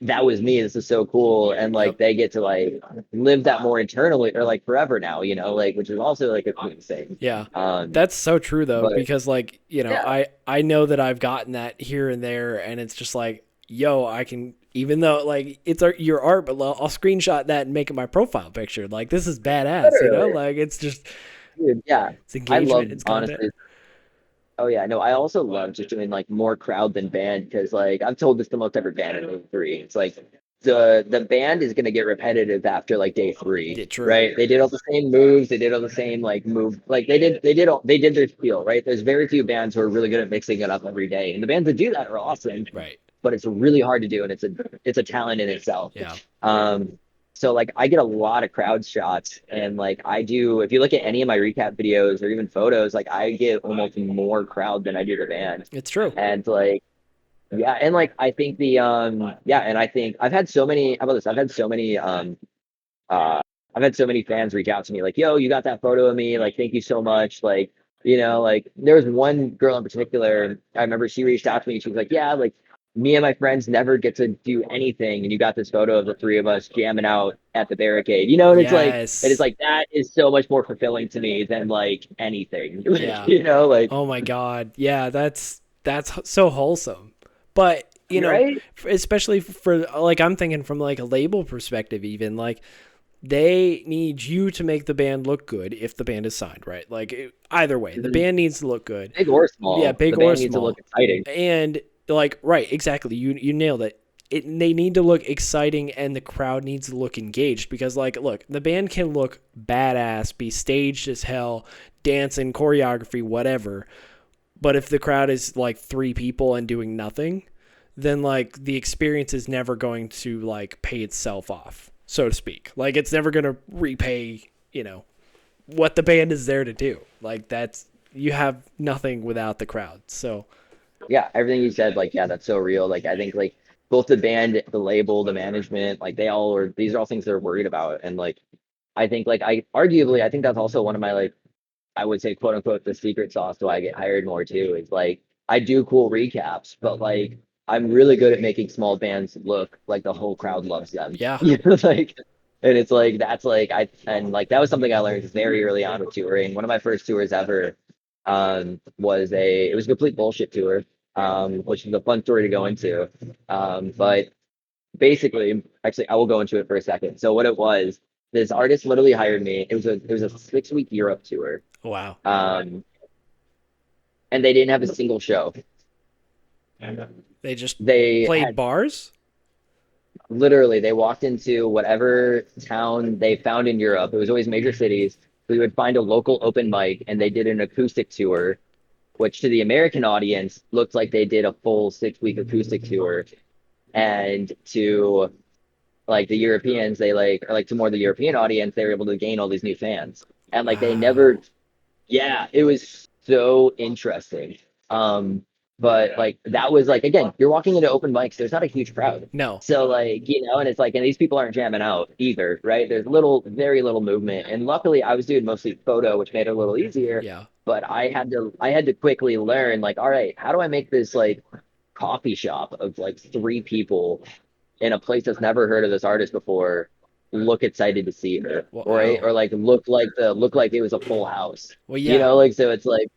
[SPEAKER 2] that was me. This is so cool. And like
[SPEAKER 1] Yep.
[SPEAKER 2] they get to like live that more internally or like forever now, like which is also like a cool thing.
[SPEAKER 1] Yeah.
[SPEAKER 2] Um,
[SPEAKER 1] That's so true though,
[SPEAKER 2] but
[SPEAKER 1] because like,
[SPEAKER 2] yeah,
[SPEAKER 1] I know that I've gotten that here and there, and it's just like, yo, I can, even though like your art, but I'll screenshot that and make it my profile picture. Like this is badass,
[SPEAKER 2] literally,
[SPEAKER 1] like it's just,
[SPEAKER 2] dude, yeah.
[SPEAKER 1] it's
[SPEAKER 2] I
[SPEAKER 1] engagement,
[SPEAKER 2] love
[SPEAKER 1] it's content.
[SPEAKER 2] honestly. Oh yeah, no, I also love just doing like more crowd than band because like I've told this to most every band in day 3. It's like the band is gonna get repetitive after like day 3,
[SPEAKER 1] Yeah, true.
[SPEAKER 2] right? They did all the same moves, they did all the same like move, like they did their spiel, right? There's very few bands who are really good at mixing it up every day, and the bands that do that are awesome,
[SPEAKER 1] Right.
[SPEAKER 2] but it's really hard to do, and it's a talent in itself.
[SPEAKER 1] Yeah.
[SPEAKER 2] Um, so like I get a lot of crowd shots and like I do if you look at any of my recap videos or even photos, like I get almost more crowd than I do the band.
[SPEAKER 1] It's true.
[SPEAKER 2] And like yeah, and like I think the yeah, and I think I've had so many how about this? I've had so many I've had so many fans reach out to me like, yo, you got that photo of me, like thank you so much. Like, like there was one girl in particular, I remember she reached out to me, she was like, yeah, like me and my friends never get to do anything, and you got this photo of the three of us jamming out at the barricade, and it's
[SPEAKER 1] Yes.
[SPEAKER 2] like that is so much more fulfilling to me than like anything. Like,
[SPEAKER 1] Yeah.
[SPEAKER 2] like,
[SPEAKER 1] Oh my God. Yeah, that's so wholesome. But,
[SPEAKER 2] right.
[SPEAKER 1] especially for like I'm thinking from like a label perspective even like they need you to make the band look good if the band is signed, right? Like either way, the
[SPEAKER 2] Mhm.
[SPEAKER 1] band needs to look good.
[SPEAKER 2] Big or
[SPEAKER 1] Yeah,
[SPEAKER 2] small,
[SPEAKER 1] big
[SPEAKER 2] the
[SPEAKER 1] or
[SPEAKER 2] band needs to look
[SPEAKER 1] small.
[SPEAKER 2] exciting.
[SPEAKER 1] And like right, exactly. You nailed it. They need to look exciting and the crowd needs to look engaged because like look, the band can look badass, be staged as hell, dancing, choreography, whatever. But if the crowd is like 3 people and doing nothing, then like the experience is never going to like pay itself off, so to speak. Like it's never going to repay, what the band is there to do. Like that's you have nothing without the crowd. So,
[SPEAKER 2] Yeah, everything you said, like, yeah, that's so real. Like, I think like both the band, the label, the management, like they all are. These are all things they're worried about, and like I think like I think that's also one of my like I would say quote unquote the secret sauce to why I get hired more too. Is like I do cool recaps, but like I'm really good at making small bands look like the whole crowd loves them.
[SPEAKER 1] yeah.
[SPEAKER 2] Like, and it's like that's like like that was something I learned very early on with touring. One of my first tours ever it was a complete bullshit tour, which is a fun story to go into. But basically, actually, I will go into it for a second. So what it was, this artist literally hired me. It was a 6 week Europe tour,
[SPEAKER 1] Wow.
[SPEAKER 2] um, and they didn't have a single show.
[SPEAKER 1] They just
[SPEAKER 2] They
[SPEAKER 1] played
[SPEAKER 2] had
[SPEAKER 1] bars?
[SPEAKER 2] literally they walked into whatever town they found in Europe. It was always major cities. We would find a local open mic, and they did an acoustic tour, which to the American audience looked like they did a full 6 week acoustic tour. And to like the Europeans, they like, or like to more the European audience, they were able to gain all these new fans. And like they never,
[SPEAKER 1] Wow.
[SPEAKER 2] yeah, it was so interesting. Um, but like that was like again, you're walking into open mics, there's not a huge crowd.
[SPEAKER 1] No.
[SPEAKER 2] So like, and it's like, and these people aren't jamming out either, right? There's very little movement. And luckily I was doing mostly photo, which made it a little easier.
[SPEAKER 1] Yeah.
[SPEAKER 2] But I had to quickly learn, like, all right, how do I make this like coffee shop of like 3 people in a place that's never heard of this artist before look excited to see her, right?
[SPEAKER 1] Wow.
[SPEAKER 2] Or like look like it was a full house.
[SPEAKER 1] Well, yeah.
[SPEAKER 2] Like so it's like,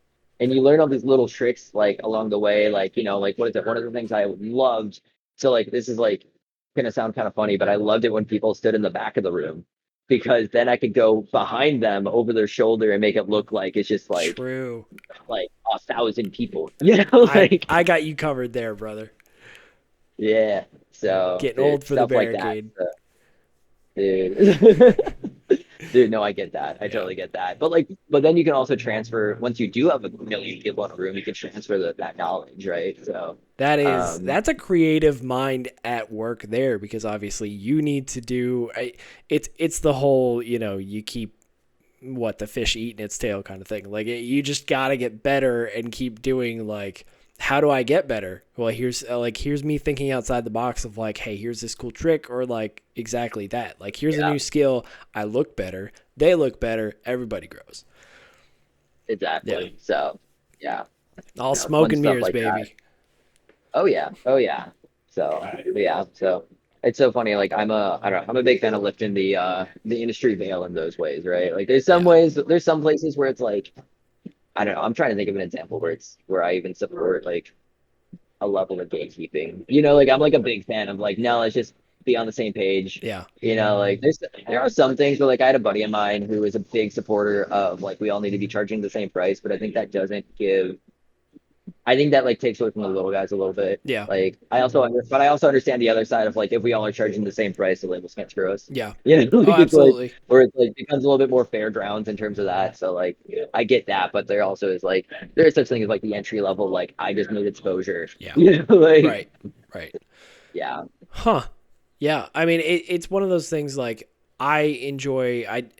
[SPEAKER 2] and you learn all these little tricks like along the way, like like what is it? One of the things I loved. So like this is like gonna sound kind of funny, but I loved it when people stood in the back of the room because then I could go behind them over their shoulder and make it look like it's just
[SPEAKER 1] True.
[SPEAKER 2] like 1,000 people.
[SPEAKER 1] I
[SPEAKER 2] Like
[SPEAKER 1] I got you covered there, brother.
[SPEAKER 2] yeah. So
[SPEAKER 1] Getting old
[SPEAKER 2] dude,
[SPEAKER 1] for the
[SPEAKER 2] stuff like that.
[SPEAKER 1] barricade.
[SPEAKER 2] So, dude. Dude, no, I get that. I
[SPEAKER 1] Yeah.
[SPEAKER 2] totally get that. But like, but then you can also transfer once you do have a million people in a room, you can transfer that knowledge, right? So, um,
[SPEAKER 1] That's a creative mind at work there because obviously you need to do it's the whole, you keep what the fish eating its tail kind of thing. Like you just got to get better and keep doing like how do I get better? Well, here's me thinking outside the box of like, hey, here's this cool trick or like exactly that. Like here's a
[SPEAKER 2] yeah,
[SPEAKER 1] new skill. I look better. They look better. Everybody grows. Yeah.
[SPEAKER 2] exactly. So, yeah,
[SPEAKER 1] All smoke
[SPEAKER 2] fun
[SPEAKER 1] and
[SPEAKER 2] stuff
[SPEAKER 1] mirrors,
[SPEAKER 2] like that.
[SPEAKER 1] baby.
[SPEAKER 2] Oh yeah, oh yeah. So, yeah, so it's so funny. Like I don't know, I'm a big fan of lifting the industry veil in those ways, right? Like
[SPEAKER 1] Yeah.
[SPEAKER 2] there's some places where it's like, I don't know. I'm trying to think of an example where I even support like a level of gatekeeping. Like I'm like a big fan of like, no, let's just be on the same page.
[SPEAKER 1] Yeah.
[SPEAKER 2] Like there are some things where like I had a buddy of mine who is a big supporter of like we all need to be charging the same price, but I think that like takes away from the little guys a little bit.
[SPEAKER 1] Yeah.
[SPEAKER 2] Like but I also understand the other side of like if we all are charging the same price, the labels can't screw us.
[SPEAKER 1] Yeah. Oh,
[SPEAKER 2] Like it's like
[SPEAKER 1] absolutely.
[SPEAKER 2] or it's like becomes a little bit more fair grounds in terms of that. So like I get that, but there also is like there is such thing as like the entry level, like I just need exposure.
[SPEAKER 1] Yeah.
[SPEAKER 2] Like
[SPEAKER 1] Right. Right.
[SPEAKER 2] yeah.
[SPEAKER 1] Huh. Yeah. I mean, it's one of those things like I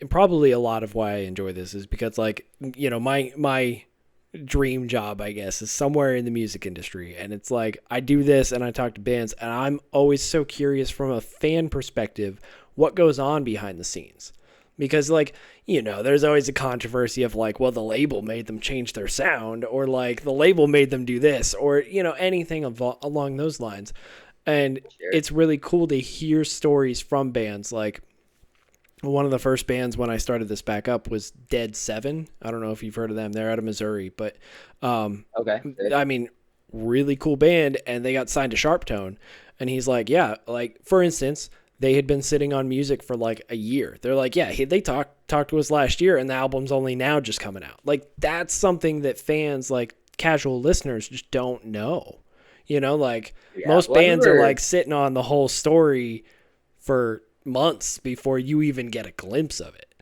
[SPEAKER 1] probably a lot of why I enjoy this is because like, my dream job, I guess, is somewhere in the music industry. And it's like, I do this and I talk to bands and I'm always so curious from a fan perspective, what goes on behind the scenes. because like, there's always a controversy of like, well, the label made them change their sound, or like the label made them do this, or anything along those lines. And
[SPEAKER 2] Sure.
[SPEAKER 1] it's really cool to hear stories from bands. Like one of the first bands when I started this back up was Dead Seven. I don't know if you've heard of them. They're out of Missouri, but
[SPEAKER 2] Okay.
[SPEAKER 1] I mean, really cool band, and they got signed to Sharptone. And he's like, yeah, like for instance, they had been sitting on music for like a year. They're like, yeah, they talked to us last year, and the album's only now just coming out. Like that's something that fans, like casual listeners, just don't know. Like
[SPEAKER 2] Yeah.
[SPEAKER 1] most
[SPEAKER 2] Well, I
[SPEAKER 1] bands are
[SPEAKER 2] remember.
[SPEAKER 1] like sitting on the whole story for months before you even get a glimpse of it.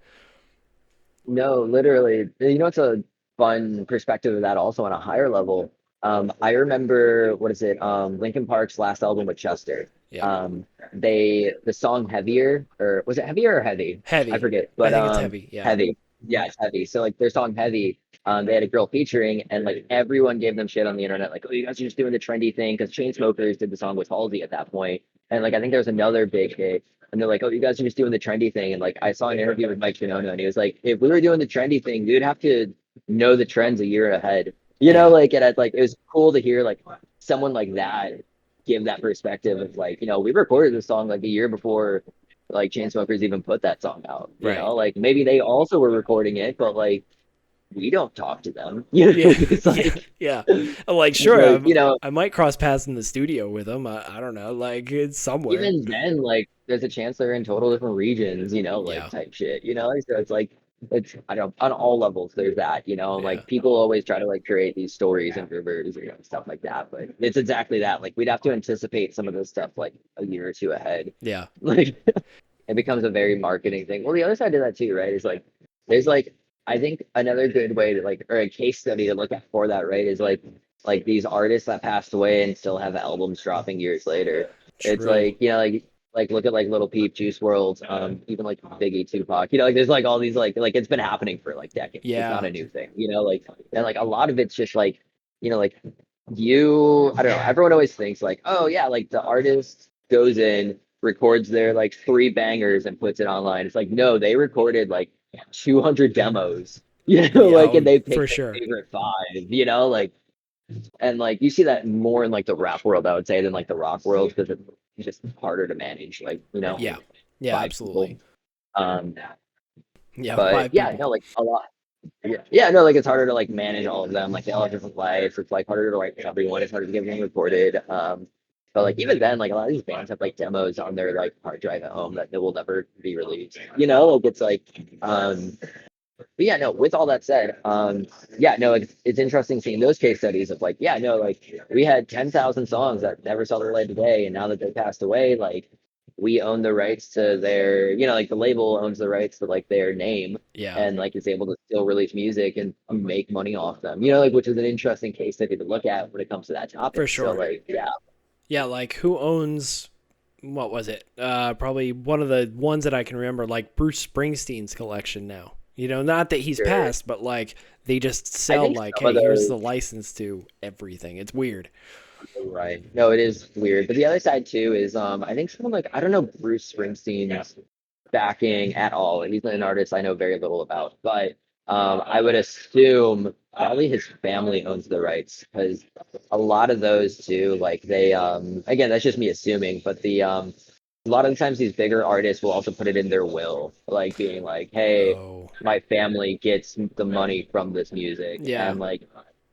[SPEAKER 2] No, literally. It's a fun perspective of that also on a higher level. I remember, what is it? Linkin Park's last album with Chester.
[SPEAKER 1] Yeah.
[SPEAKER 2] The song Heavier, or was it Heavier or Heavy? I
[SPEAKER 1] Heavy.
[SPEAKER 2] forget.
[SPEAKER 1] I
[SPEAKER 2] But
[SPEAKER 1] think it's heavy. Yeah.
[SPEAKER 2] Heavy. Yeah, it's Heavy. So like their song Heavy, they had a girl featuring, and like everyone gave them shit on the internet, like, oh, you guys are just doing the trendy thing, because Chainsmokers did the song with Halsey at that point, and like I think there was another big hit. And they're like, "Oh, you guys are just doing the trendy thing." And like, I saw an interview with Mike Shinono, and he was like, "If we were doing the trendy thing, we'd have to know the trends a year ahead."
[SPEAKER 1] Yeah.
[SPEAKER 2] Like, and it was cool to hear like someone like that give that perspective of like, we recorded this song like a year before like Chainsmokers even put that song out.
[SPEAKER 1] Right.
[SPEAKER 2] Like maybe they also were recording it, but like we don't talk to them.
[SPEAKER 1] Yeah.
[SPEAKER 2] It's
[SPEAKER 1] Yeah.
[SPEAKER 2] like,
[SPEAKER 1] Yeah. I'm like,
[SPEAKER 2] it's
[SPEAKER 1] sure,
[SPEAKER 2] like,
[SPEAKER 1] I might cross paths in the studio with them. I don't know. Like it's somewhere.
[SPEAKER 2] even then, like, there's a chance they're in total different regions, like
[SPEAKER 1] Yeah.
[SPEAKER 2] type shit, so it's like, I don't, on all levels, there's that,
[SPEAKER 1] Yeah.
[SPEAKER 2] like people always try to like create these stories and rumors, stuff like that. But it's exactly that. Like, we'd have to anticipate some of this stuff like a year or two ahead.
[SPEAKER 1] Yeah.
[SPEAKER 2] Like, it becomes a very marketing thing. Well, the other side of that too, right, is like, there's like, I think another good way to like, or a case study to look at for that, right, is like these artists that passed away and still have albums dropping years later. It's
[SPEAKER 1] True.
[SPEAKER 2] like, like look at like Little Peep, Juice World, even like Biggie, Tupac, like there's like all these like it's been happening for like decades. It's not
[SPEAKER 1] Yeah.
[SPEAKER 2] a new thing, like, and like a lot of it's just like, like I don't know, everyone always thinks like, oh yeah, like the artist goes in, records their like three bangers and puts it online. It's like, no, they recorded like 200 demos,
[SPEAKER 1] Yeah.
[SPEAKER 2] like, and they
[SPEAKER 1] For
[SPEAKER 2] picked their
[SPEAKER 1] sure.
[SPEAKER 2] favorite five, like, and like you see that more in like the rap world, I would say, than like the rock world, because it's just harder to manage, like,
[SPEAKER 1] Yeah. Yeah.
[SPEAKER 2] five people.
[SPEAKER 1] Absolutely.
[SPEAKER 2] Um,
[SPEAKER 1] Yeah.
[SPEAKER 2] but
[SPEAKER 1] Five
[SPEAKER 2] yeah,
[SPEAKER 1] people.
[SPEAKER 2] no, like a lot. Yeah, no, like it's harder to like manage all of them. Like they all have different lives. It's like harder to write for everyone. It's harder to get them recorded. But like even then, like a lot of these bands have like demos on their like hard drive at home that they will never be released. Like it's like, but yeah, no, with all that said, yeah, no, it's interesting seeing those case studies of like, yeah, no, like we had 10,000 songs that never saw the light of day, and now that they passed away, like we own the rights to their, like the label owns the rights to like their name,
[SPEAKER 1] Yeah.
[SPEAKER 2] and like is able to still release music and make money off them, like, which is an interesting case study to look at when it comes to that
[SPEAKER 1] For
[SPEAKER 2] topic. So
[SPEAKER 1] sure.
[SPEAKER 2] like, yeah,
[SPEAKER 1] Yeah. Like who owns, what was it? Probably one of the ones that I can remember, like Bruce Springsteen's collection now. Not that he's
[SPEAKER 2] sure.
[SPEAKER 1] passed, but like they just
[SPEAKER 2] I
[SPEAKER 1] sell
[SPEAKER 2] think
[SPEAKER 1] like,
[SPEAKER 2] some of
[SPEAKER 1] hey, here's
[SPEAKER 2] those.
[SPEAKER 1] the license to everything. It's weird.
[SPEAKER 2] Right. No, it is weird. But the other side too is I think someone like, I don't know Bruce Springsteen's backing at all. He's an artist I know very little about, but I would assume probably his family owns the rights, because a lot of those too, like they again, that's just me assuming, but a lot of the times these bigger artists will also put it in their will, like being like, hey,
[SPEAKER 1] Oh.
[SPEAKER 2] my family gets the money from this music.
[SPEAKER 1] Yeah.
[SPEAKER 2] And like,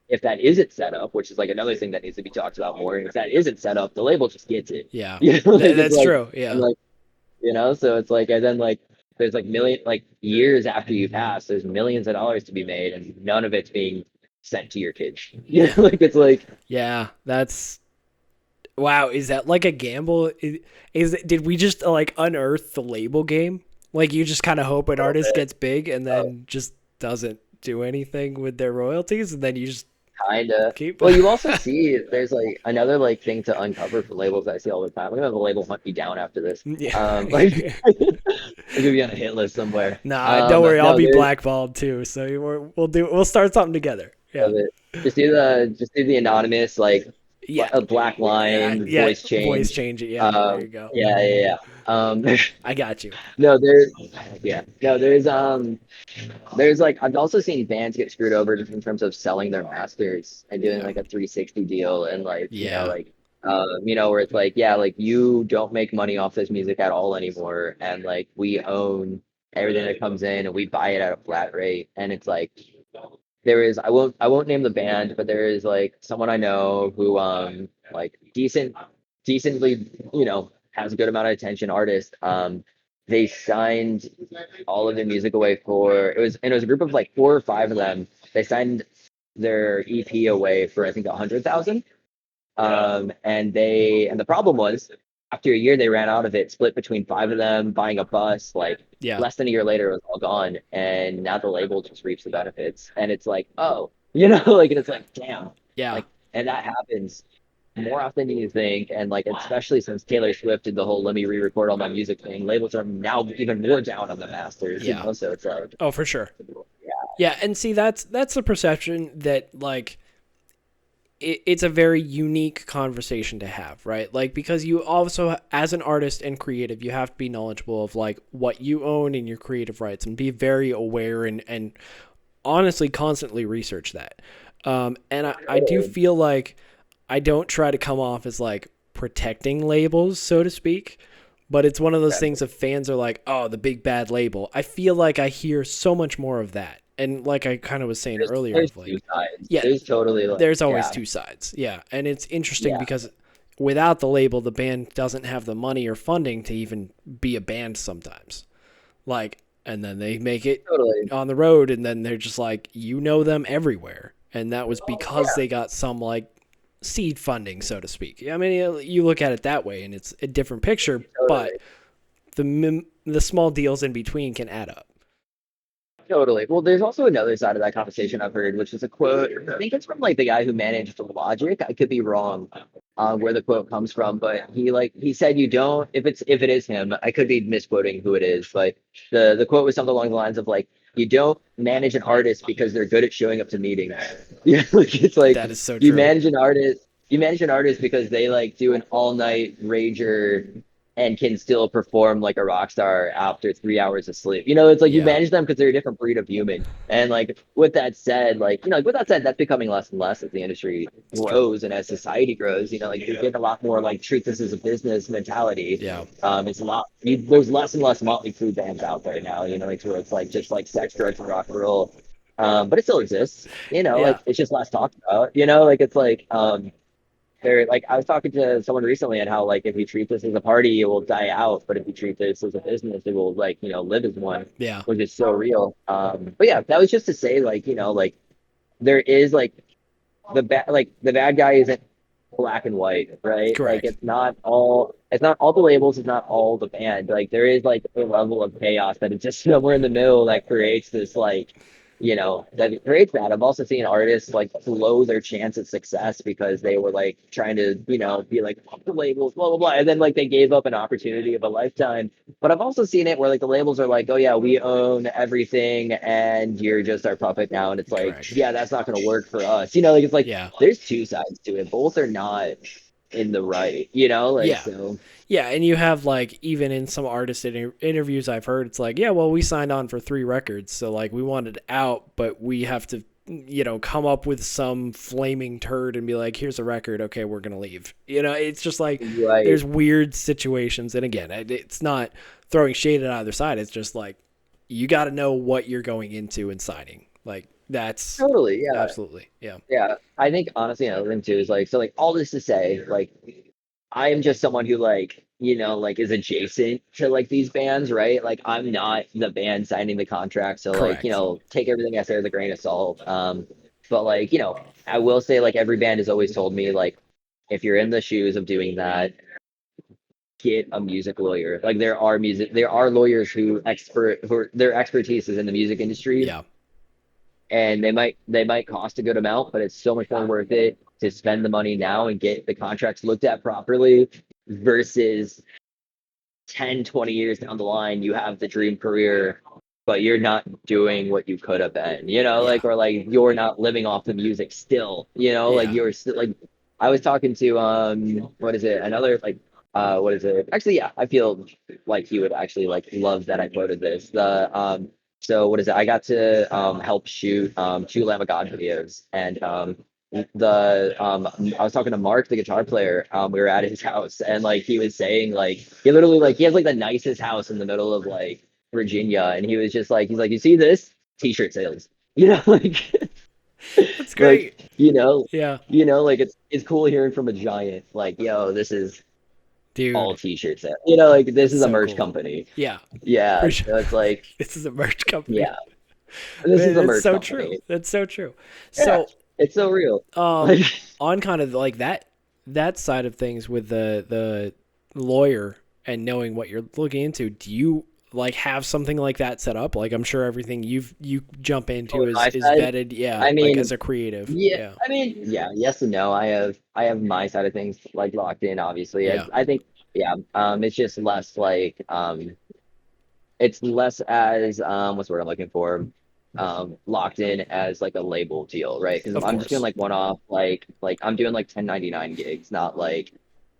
[SPEAKER 2] if that isn't set up, which is like another thing that needs to be talked about more, if that isn't set up, the label just gets it.
[SPEAKER 1] Yeah.
[SPEAKER 2] Like it's
[SPEAKER 1] That's
[SPEAKER 2] like,
[SPEAKER 1] true.
[SPEAKER 2] and
[SPEAKER 1] Yeah.
[SPEAKER 2] like, so it's like, and then like there's like like years after you pass, there's millions of dollars to be made, and none of it's being sent to your kids.
[SPEAKER 1] Yeah.
[SPEAKER 2] Like it's like,
[SPEAKER 1] Yeah. That's, wow. Is that like a gamble? Did we just like unearth the label game? Like you just kind of hope an
[SPEAKER 2] a little
[SPEAKER 1] artist
[SPEAKER 2] bit.
[SPEAKER 1] gets big and
[SPEAKER 2] uh,
[SPEAKER 1] then just doesn't do anything with their royalties, and then you just
[SPEAKER 2] Kinda.
[SPEAKER 1] keep.
[SPEAKER 2] Well, you also see there's like another like thing to uncover for labels that I see all the time. We're gonna have a label hunt me down after this.
[SPEAKER 1] Yeah.
[SPEAKER 2] Like I'm gonna be on a hit list somewhere.
[SPEAKER 1] Nah, don't worry. I'll
[SPEAKER 2] No,
[SPEAKER 1] be
[SPEAKER 2] there's
[SPEAKER 1] blackballed too. So we'll start something together. Yeah.
[SPEAKER 2] of it. Just do the anonymous, like
[SPEAKER 1] Yeah.
[SPEAKER 2] a black line,
[SPEAKER 1] Yeah.
[SPEAKER 2] voice
[SPEAKER 1] Voice
[SPEAKER 2] change.
[SPEAKER 1] change it. Yeah. There you go.
[SPEAKER 2] Yeah, yeah, yeah.
[SPEAKER 1] I got you.
[SPEAKER 2] No, yeah, no, there's like I've also seen bands get screwed over just in terms of selling their masters and doing
[SPEAKER 1] Yeah.
[SPEAKER 2] like a 360 deal and like
[SPEAKER 1] Yeah.
[SPEAKER 2] where it's like yeah like you don't make money off this music at all anymore and like we own everything that comes in and we buy it at a flat rate and it's like there is I won't name the band but there is like someone I know who like decently has a good amount of attention artist they signed all of their music away for it was a group of like four or five of them. They signed their EP away for I think 100,000. And the problem was after a year they ran out of it, split between five of them, buying a bus. Like
[SPEAKER 1] Yeah.
[SPEAKER 2] less than a year later, it was all gone, and now the label just reaps the benefits. And it's like, oh, like and it's like, damn,
[SPEAKER 1] Yeah.
[SPEAKER 2] like, and that happens more often than you think. And like, especially since Taylor Swift did the whole "let me re-record all my music" thing, labels are now even more down on the masters.
[SPEAKER 1] Yeah.
[SPEAKER 2] So it's like,
[SPEAKER 1] Oh, for sure.
[SPEAKER 2] yeah,
[SPEAKER 1] Yeah, and see that's the perception that like it's a very unique conversation to have, right? Like because you also as an artist and creative, you have to be knowledgeable of like what you own and your creative rights and be very aware and honestly constantly research that. And I do feel like I don't try to come off as like protecting labels, so to speak. But it's one of those things of fans are like, oh, the big bad label. I feel like I hear so much more of that. And like I kind of was saying earlier,
[SPEAKER 2] there's
[SPEAKER 1] of like,
[SPEAKER 2] two sides.
[SPEAKER 1] yeah,
[SPEAKER 2] There's totally like,
[SPEAKER 1] there's always
[SPEAKER 2] yeah,
[SPEAKER 1] two sides. Yeah. And it's interesting
[SPEAKER 2] yeah,
[SPEAKER 1] because without the label, the band doesn't have the money or funding to even be a band sometimes. Like, and then they make it
[SPEAKER 2] totally,
[SPEAKER 1] on the road and then they're just like, you know them everywhere. And that was because
[SPEAKER 2] yeah,
[SPEAKER 1] they got some like seed funding, so to speak. I mean, you look at it that way and it's a different picture, but
[SPEAKER 2] totally.
[SPEAKER 1] the small deals in between can add up.
[SPEAKER 2] Totally. Well, there's also another side of that conversation I've heard, which is a quote. I think it's from like the guy who managed Logic. I could be wrong where the quote comes from, but he said you don't if it is him. I could be misquoting who it is, but the quote was something along the lines of like you don't manage an artist because they're good at showing up to meetings. Yeah, like it's like
[SPEAKER 1] That is so
[SPEAKER 2] you
[SPEAKER 1] true.
[SPEAKER 2] manage an artist. You manage an artist because they like do an all night rager and can still perform like a rock star after 3 hours of sleep. It's like you
[SPEAKER 1] Yeah,
[SPEAKER 2] manage them because they're a different breed of human. And like with that said, that's becoming less and less as the industry
[SPEAKER 1] it's true.
[SPEAKER 2] grows and as society grows. Like you're getting a lot more like treat this as a business mentality.
[SPEAKER 1] Yeah,
[SPEAKER 2] It's a lot. There's less and less Motley Crue bands out there now. Like where it's like just like sex, drugs, and rock and roll. But it still exists.
[SPEAKER 1] yeah,
[SPEAKER 2] Like it's just less talked about. Like it's like they're like I was talking to someone recently and how like if you treat this as a party, it will die out, but if you treat this as a business, it will like live as one,
[SPEAKER 1] yeah.
[SPEAKER 2] which is so real. But yeah, that was just to say like like there is like the bad guy isn't black and white, right? Like
[SPEAKER 1] Correct.
[SPEAKER 2] it's not all the labels, it's not all the band. Like there is like a level of chaos that is just somewhere in the middle that creates this like that creates that. I've also seen artists like blow their chance at success because they were like trying to, be like fuck the labels, blah blah blah, and then like they gave up an opportunity of a lifetime. But I've also seen it where like the labels are like, oh yeah, we own everything, and you're just our puppet now, and it's like,
[SPEAKER 1] Correct.
[SPEAKER 2] yeah, that's not going to work for us. Like it's like
[SPEAKER 1] Yeah.
[SPEAKER 2] there's two sides to it. Both are not in the right. Like
[SPEAKER 1] Yeah.
[SPEAKER 2] so.
[SPEAKER 1] Yeah, and you have like even in some artist interviews I've heard, it's like, yeah, well, we signed on for 3 records, so like we wanted out, but we have to, come up with some flaming turd and be like, here's a record, okay, we're gonna leave. It's just like
[SPEAKER 2] Right.
[SPEAKER 1] there's weird situations, and again, it's not throwing shade at either side. It's just like you got to know what you're going into and signing. Like that's
[SPEAKER 2] Totally. Yeah.
[SPEAKER 1] absolutely, yeah,
[SPEAKER 2] Yeah. I think honestly another thing too is like so like all this to say like I am just someone who like, like is adjacent to like these bands, right? Like I'm not the band signing the contract. So like,
[SPEAKER 1] correct,
[SPEAKER 2] take everything I say with a grain of salt. But like, I will say like every band has always told me like if you're in the shoes of doing that, get a music lawyer. Like there are lawyers their expertise is in the music industry
[SPEAKER 1] yeah,
[SPEAKER 2] and they might cost a good amount, but it's so much more worth it to spend the money now and get the contracts looked at properly versus 10, 20 years down the line, you have the dream career, but you're not doing what you could have been,
[SPEAKER 1] yeah,
[SPEAKER 2] like or like you're not living off the music still, like
[SPEAKER 1] yeah,
[SPEAKER 2] you're still like I was talking to what is it? Another like what is it? Actually, yeah, I feel like he would actually like love that I quoted this. The so what is it? I got to help shoot two Lamb of God videos, and the I was talking to Mark, the guitar player. We were at his house, and like he was saying like he literally like he has like the nicest house in the middle of like Virginia, and he was just like he's like, you see this t-shirt sales, you know, like
[SPEAKER 1] That's
[SPEAKER 2] like
[SPEAKER 1] great.
[SPEAKER 2] you know,
[SPEAKER 1] Yeah,
[SPEAKER 2] like it's cool hearing from a giant like, yo, this is all
[SPEAKER 1] dude,
[SPEAKER 2] t-shirts sales. You know, like this
[SPEAKER 1] that's
[SPEAKER 2] is a
[SPEAKER 1] so
[SPEAKER 2] merch
[SPEAKER 1] cool.
[SPEAKER 2] company.
[SPEAKER 1] Yeah,
[SPEAKER 2] Yeah,
[SPEAKER 1] for sure.
[SPEAKER 2] so it's like
[SPEAKER 1] This is a merch company.
[SPEAKER 2] yeah, this is
[SPEAKER 1] Man,
[SPEAKER 2] a
[SPEAKER 1] it's
[SPEAKER 2] merch
[SPEAKER 1] so true.
[SPEAKER 2] company.
[SPEAKER 1] That's so true.
[SPEAKER 2] Yeah,
[SPEAKER 1] So,
[SPEAKER 2] it's so real.
[SPEAKER 1] um,
[SPEAKER 2] Like
[SPEAKER 1] on kind of like that side of things with the lawyer and knowing what you're looking into, do you like have something like that set up? Like I'm sure everything you jump
[SPEAKER 2] oh,
[SPEAKER 1] into
[SPEAKER 2] on my
[SPEAKER 1] is
[SPEAKER 2] side,
[SPEAKER 1] vetted, yeah,
[SPEAKER 2] I
[SPEAKER 1] like as
[SPEAKER 2] mean,
[SPEAKER 1] a creative.
[SPEAKER 2] yeah,
[SPEAKER 1] Yeah.
[SPEAKER 2] I mean, yeah, yes and no. I have my side of things like locked in, obviously.
[SPEAKER 1] Yeah.
[SPEAKER 2] I think yeah, it's just less like it's less as what's the word I'm looking for? Locked in as like a label deal, right? Because
[SPEAKER 1] Of
[SPEAKER 2] I'm just doing
[SPEAKER 1] course.
[SPEAKER 2] like one off, like I'm doing like 1099 gigs, not like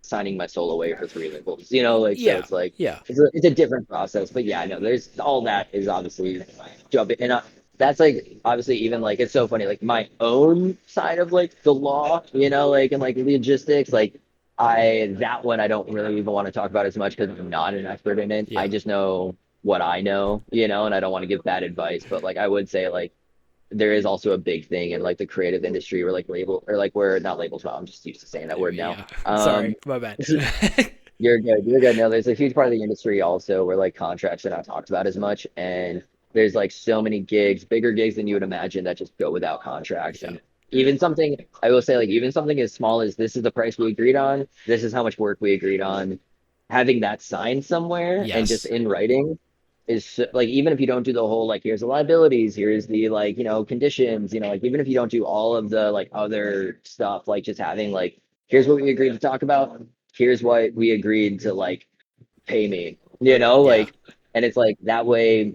[SPEAKER 2] signing my soul away for three labels, like so
[SPEAKER 1] Yeah.
[SPEAKER 2] it's like
[SPEAKER 1] Yeah.
[SPEAKER 2] it's a different process. But yeah, I know there's all that is obviously jumping and that's like obviously even like it's so funny, like my own side of like the law, like and like logistics, like that one I don't really even want to talk about as much because I'm not an expert in it. I
[SPEAKER 1] Yeah.
[SPEAKER 2] just know what I know, and I don't want to give bad advice, but like I would say like there is also a big thing in like the creative industry where like label or like where not labels, well, I'm just used to saying that word now.
[SPEAKER 1] Yeah.
[SPEAKER 2] Um
[SPEAKER 1] Sorry, my bad.
[SPEAKER 2] you're good, you're good. No, there's a huge part of the industry also where like contracts are not talked about as much and there's like so many gigs, bigger gigs than you would imagine that just go without contracts.
[SPEAKER 1] Yeah.
[SPEAKER 2] And even something I will say like even something as small as this is the price we agreed on, this is how much work we agreed on, having that signed somewhere and just
[SPEAKER 1] Yes.
[SPEAKER 2] in writing is like even if you don't do the whole like here's the liabilities, here's the like conditions, like even if you don't do all of the like other stuff, like just having like here's what we agreed to talk about, here's what we agreed to like pay me,
[SPEAKER 1] Yeah.
[SPEAKER 2] like and it's like that way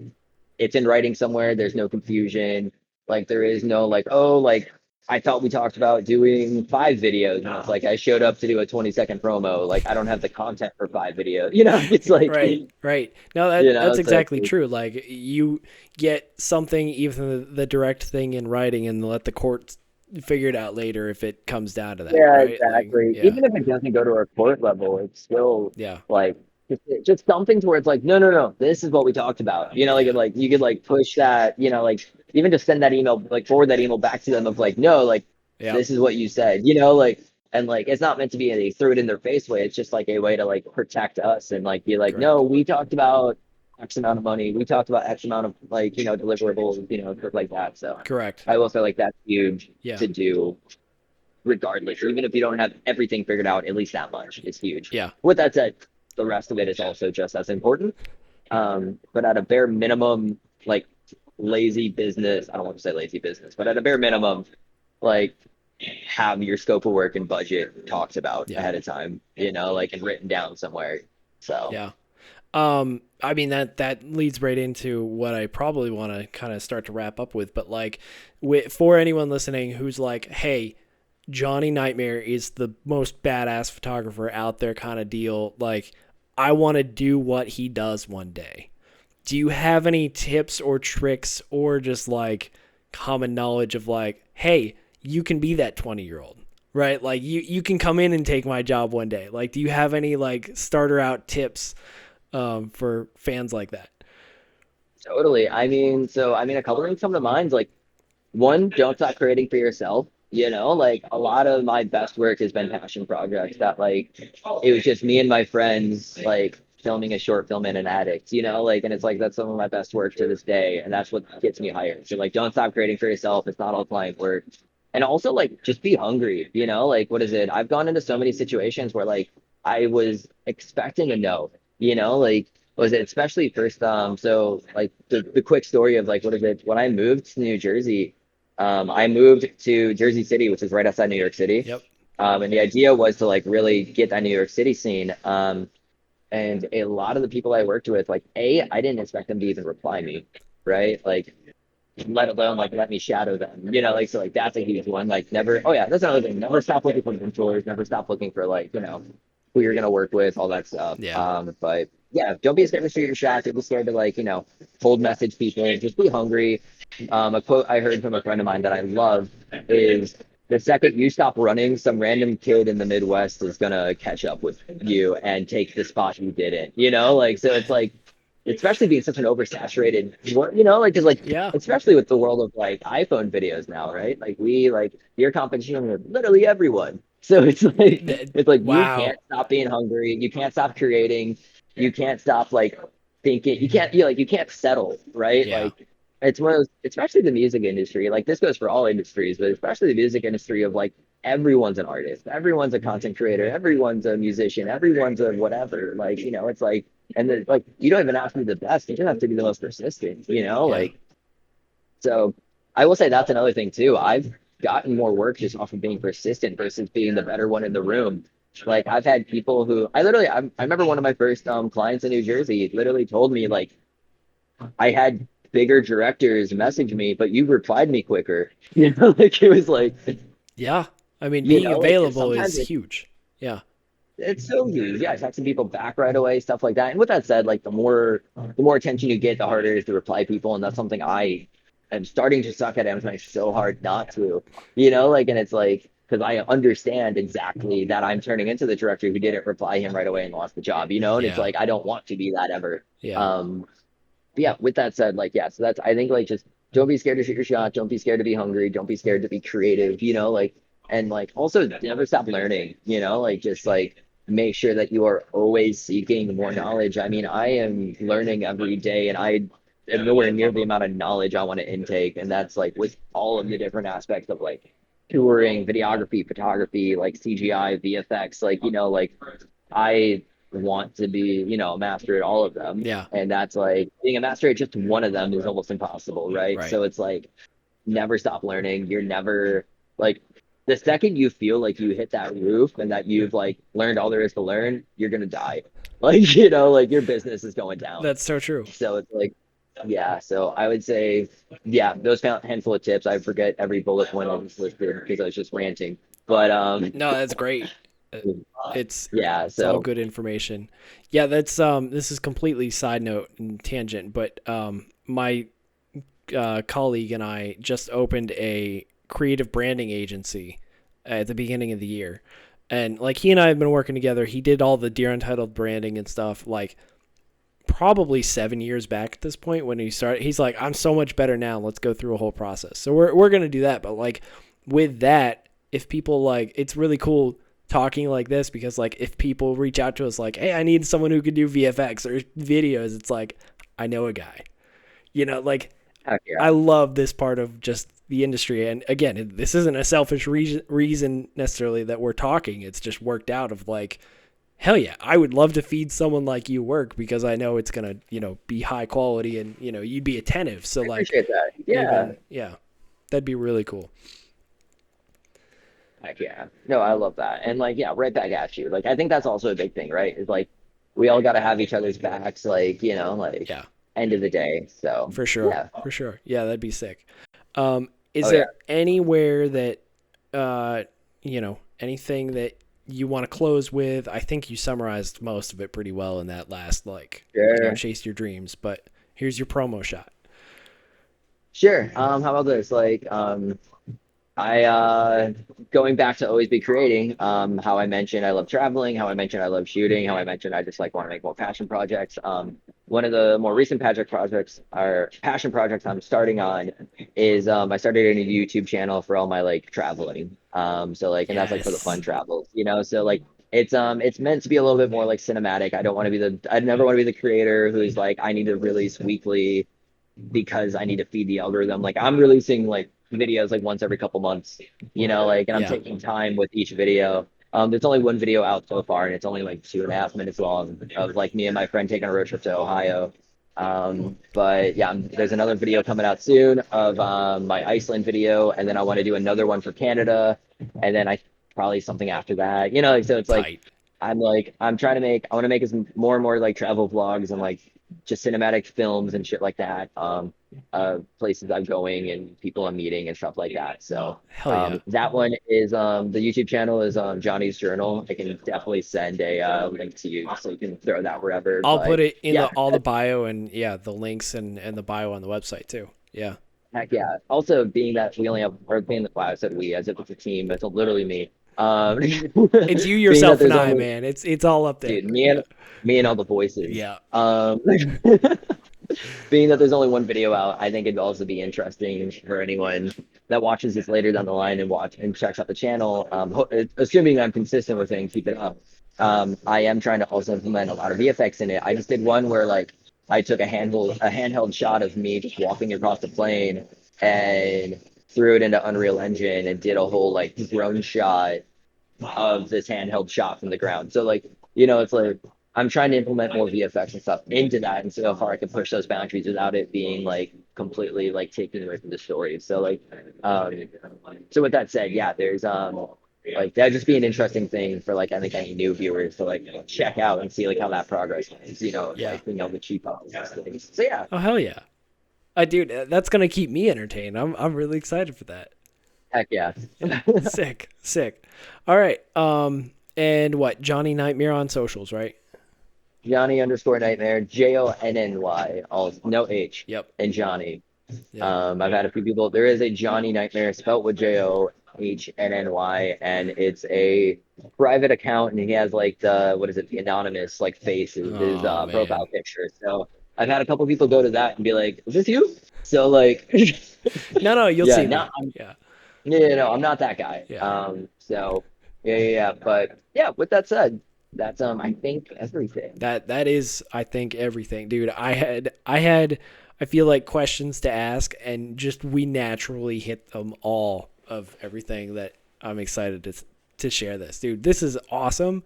[SPEAKER 2] it's in writing somewhere, there's no confusion, like there is no like, oh, like I thought we talked about doing 5 videos and it's like I showed up to do a 20-second promo, like I don't have the content for 5 videos, it's like
[SPEAKER 1] Right, right. No, that's
[SPEAKER 2] so
[SPEAKER 1] exactly true. Like you get something, even the direct thing in writing, and let the court figure it out later if it comes down to that,
[SPEAKER 2] yeah,
[SPEAKER 1] right? Like,
[SPEAKER 2] exactly.
[SPEAKER 1] yeah,
[SPEAKER 2] Even if it doesn't go to a court level, it's still
[SPEAKER 1] yeah,
[SPEAKER 2] like just something to where it's like, no, no, no, this is what we talked about.
[SPEAKER 1] yeah,
[SPEAKER 2] Like you could like push that, like even just send that email, like forward that email back to them of like, no, like
[SPEAKER 1] yeah.
[SPEAKER 2] this is what you said, like and like it's not meant to be a throw it in their face way. It's just like a way to like protect us and like be like,
[SPEAKER 1] Correct,
[SPEAKER 2] no, we talked about X amount of money. We talked about X amount of like, deliverables, stuff like that. So
[SPEAKER 1] correct.
[SPEAKER 2] I will say like that's huge
[SPEAKER 1] Yeah,
[SPEAKER 2] to do regardless, even if you don't have everything figured out, at least that much is huge.
[SPEAKER 1] yeah,
[SPEAKER 2] With that said, the rest of it is also just as important. But at a bare minimum, like lazy business, I don't want to say lazy business, but at a bare minimum, like have your scope of work and budget talked about
[SPEAKER 1] yeah,
[SPEAKER 2] ahead of time, like and written down somewhere. So
[SPEAKER 1] yeah. I mean that leads right into what I probably want to kind of start to wrap up with, but like, for anyone listening who's like, hey, Jonny Nightmare is the most badass photographer out there kind of deal. Like, I want to do what he does one day. Do you have any tips or tricks or just like common knowledge of like, hey, you can be that 20-year-old, right? Like you can come in and take my job one day. Like, do you have any like starter out tips for fans like that?
[SPEAKER 2] totally. I mean, a couple of things come to mind. Like one, don't stop creating for yourself. Like a lot of my best work has been passion projects that like it was just me and my friends like filming a short film in an attic, like and it's like that's some of my best work to this day and that's what gets me hired. So like don't stop creating for yourself. It's not all client work. And also like just be hungry, like what is it? I've gone into so many situations where like I was expecting a no, like was it especially first so like the quick story of like what is it when I moved to New Jersey, I moved to Jersey City, which is right outside New York City.
[SPEAKER 1] Yep.
[SPEAKER 2] And the idea was to like really get that New York City scene. And a lot of the people I worked with, like, I didn't expect them to even reply me, right? Like, let alone like let me shadow them. Like so like that's a huge one. Like never. Oh yeah, that's another thing. Never stop looking for mentors. Never stop looking for like who you're gonna work with, all that stuff.
[SPEAKER 1] Yeah.
[SPEAKER 2] But yeah, don't be scared to shoot your shot. Don't be scared to like cold message people. Just be hungry. A quote I heard from a friend of mine that I love is the second you stop running, some random kid in the Midwest is gonna catch up with you and take the spot you didn't. Like so it's like especially being such an oversaturated like because like
[SPEAKER 1] Yeah.
[SPEAKER 2] especially with the world of like iPhone videos now, right? Like we like your competition with literally everyone. So it's like you
[SPEAKER 1] Wow.
[SPEAKER 2] can't stop being hungry, you can't stop creating, you can't stop like thinking, you can't settle, right?
[SPEAKER 1] Yeah.
[SPEAKER 2] Like it's one of those, especially the music industry. Like this goes for all industries, but especially the music industry of like everyone's an artist, everyone's a content creator, everyone's a musician, everyone's a whatever. Like, it's like, and then like you don't even have to be the best, you just have to be the most persistent,
[SPEAKER 1] Yeah.
[SPEAKER 2] like so I will say that's another thing too. I've gotten more work just off of being persistent versus being the better one in the room. Like I've had people who I remember one of my first clients in New Jersey literally told me like I had bigger directors message me, but you replied me quicker. Like it was like,
[SPEAKER 1] Yeah. I mean, being
[SPEAKER 2] like
[SPEAKER 1] available
[SPEAKER 2] sometimes
[SPEAKER 1] is huge. Yeah.
[SPEAKER 2] it's so huge. Yeah, texting people back right away, stuff like that. And with that said, like the more attention you get, the harder it is to reply people, and that's something I am starting to suck at. I'm trying so hard not to, like, and it's like because I understand exactly that I'm turning into the director who didn't reply him right away and lost the job, and it's
[SPEAKER 1] Yeah.
[SPEAKER 2] like I don't want to be that ever.
[SPEAKER 1] Yeah.
[SPEAKER 2] Um, but yeah, with that said, like, yeah, so that's, I think, like, just don't be scared to shoot your shot. Don't be scared to be hungry. Don't be scared to be creative, like, and like also never stop learning, like, just like make sure that you are always seeking more knowledge. I mean, I am learning every day and I am nowhere near the amount of knowledge I want to intake. And that's like with all of the different aspects of like touring, videography, photography, like CGI, VFX, like, like I want to be, a master at all of them.
[SPEAKER 1] Yeah.
[SPEAKER 2] And that's like being a master at just one of them is almost impossible, right?
[SPEAKER 1] Right.
[SPEAKER 2] So it's like never stop learning. You're never like the second you feel like you hit that roof and that you've like learned all there is to learn, you're gonna die. Like, like your business is going down.
[SPEAKER 1] That's so true.
[SPEAKER 2] So it's like, yeah. So I would say, yeah, those handful of tips. I forget every bullet point I just listed because I was just ranting. But
[SPEAKER 1] No, that's great. Uh, It's
[SPEAKER 2] yeah.
[SPEAKER 1] it's all
[SPEAKER 2] So
[SPEAKER 1] good information. Yeah, that's this is completely side note and tangent, but my colleague and I just opened a creative branding agency at the beginning of the year. And like he and I have been working together. He did all the Dear Untitled branding and stuff like probably 7 years back at this point when he started. He's like, I'm so much better now. Let's go through a whole process. So we're gonna do that. But like with that, if people like, it's really cool talking like this because like if people reach out to us like, hey, I need someone who can do VFX or videos, it's like I know a guy. Like
[SPEAKER 2] heck yeah.
[SPEAKER 1] I love this part of just the industry. And again, this isn't a selfish reason necessarily that we're talking. It's just worked out of like, hell yeah, I would love to feed someone like you work because I know it's going to, be high quality and, you'd be attentive. So
[SPEAKER 2] I
[SPEAKER 1] like,
[SPEAKER 2] appreciate that. Yeah.
[SPEAKER 1] yeah, that'd be really cool.
[SPEAKER 2] Heck yeah. No, I love that. And like, yeah, right back at you. Like, I think that's also a big thing, right? Is like, we all got to have each other's backs, like, like
[SPEAKER 1] Yeah,
[SPEAKER 2] end of the day. So,
[SPEAKER 1] for sure.
[SPEAKER 2] yeah.
[SPEAKER 1] For sure. Yeah, that'd be sick. Is
[SPEAKER 2] Oh, yeah.
[SPEAKER 1] there anywhere that, anything that you want to close with? I think you summarized most of it pretty well in that last, like,
[SPEAKER 2] Sure.
[SPEAKER 1] chase your dreams, but here's your promo shot.
[SPEAKER 2] Sure. How about this? Like, I going back to always be creating, how I mentioned I love traveling, how I mentioned I love shooting, how I mentioned I just like want to make more passion projects. One of the more recent passion projects I'm starting on is I started a new YouTube channel for all my like traveling. So like and that's like for the
[SPEAKER 1] Yes.
[SPEAKER 2] fun travels, so like it's meant to be a little bit more like cinematic. I never want to be the creator who's like I need to release weekly because I need to feed the algorithm. Like I'm releasing like videos like once every couple months, like, and I'm
[SPEAKER 1] Yeah.
[SPEAKER 2] taking time with each video. There's only one video out so far, and it's only like 2.5 minutes long of like me and my friend taking a road trip to Ohio. But yeah, there's another video coming out soon of my Iceland video, and then I want to do another one for Canada, and then I probably something after that. So it's like
[SPEAKER 1] Tight.
[SPEAKER 2] I'm trying to make I want to make as more and more like travel vlogs and like just cinematic films and shit like that. Places I'm going and people I'm meeting and stuff like that. So
[SPEAKER 1] Hell yeah.
[SPEAKER 2] that one is the YouTube channel is Johnny's Journal. I can definitely send a link to you so you can throw that wherever.
[SPEAKER 1] I'll put
[SPEAKER 2] But
[SPEAKER 1] it in
[SPEAKER 2] yeah,
[SPEAKER 1] all the bio and yeah, the links and the bio on the website too. Yeah.
[SPEAKER 2] heck yeah. Also, being that we only have, or being the class that we, as if it's a team, it's literally me.
[SPEAKER 1] It's you,
[SPEAKER 2] Being that
[SPEAKER 1] yourself, and
[SPEAKER 2] there's
[SPEAKER 1] I,
[SPEAKER 2] only,
[SPEAKER 1] man. It's all up there.
[SPEAKER 2] dude,
[SPEAKER 1] Yeah.
[SPEAKER 2] me and all the voices.
[SPEAKER 1] Yeah.
[SPEAKER 2] Being that there's only one video out, I think it'd also be interesting for anyone that watches this later down the line and checks out the channel. Assuming I'm consistent with it and keep it up. I am trying to also implement a lot of VFX in it. I just did one where like I took a handheld shot of me just walking across the plane and threw it into Unreal Engine and did a whole like drone shot of this handheld shot from the ground. So like, it's like I'm trying to implement more VFX and stuff into that and see how far I can push those boundaries without it being like completely like taken away from the story. So like um so with that said, yeah, there's like that'd just be an interesting thing for like I think any new viewers to like check out and see like how that progress is,
[SPEAKER 1] Yeah.
[SPEAKER 2] like being able to cheap up those things. So yeah,
[SPEAKER 1] Oh hell yeah. Dude, that's gonna keep me entertained. I'm really excited for that.
[SPEAKER 2] heck yeah.
[SPEAKER 1] Yeah. Sick. Sick. All right. And what? Jonny Nightmare on socials, right?
[SPEAKER 2] Johnny underscore nightmare, JONNY, all no H,
[SPEAKER 1] Yep.
[SPEAKER 2] and Johnny.
[SPEAKER 1] Yeah.
[SPEAKER 2] I've had a few people. There is a Johnny Nightmare spelt with JOHNNY, and it's a private account, and he has like what is it, the anonymous like face is his
[SPEAKER 1] Oh
[SPEAKER 2] profile
[SPEAKER 1] man.
[SPEAKER 2] picture. So I've had a couple people go to that and be like, "Is this you?" So like,
[SPEAKER 1] No, you'll
[SPEAKER 2] yeah,
[SPEAKER 1] see
[SPEAKER 2] no,
[SPEAKER 1] me. Yeah.
[SPEAKER 2] no, I'm not that guy.
[SPEAKER 1] Yeah.
[SPEAKER 2] So yeah, but yeah. With that said, that's I think everything.
[SPEAKER 1] That is, I think, everything, dude. I feel like questions to ask, and just we naturally hit them all of everything that I'm excited to share this, dude. This is awesome.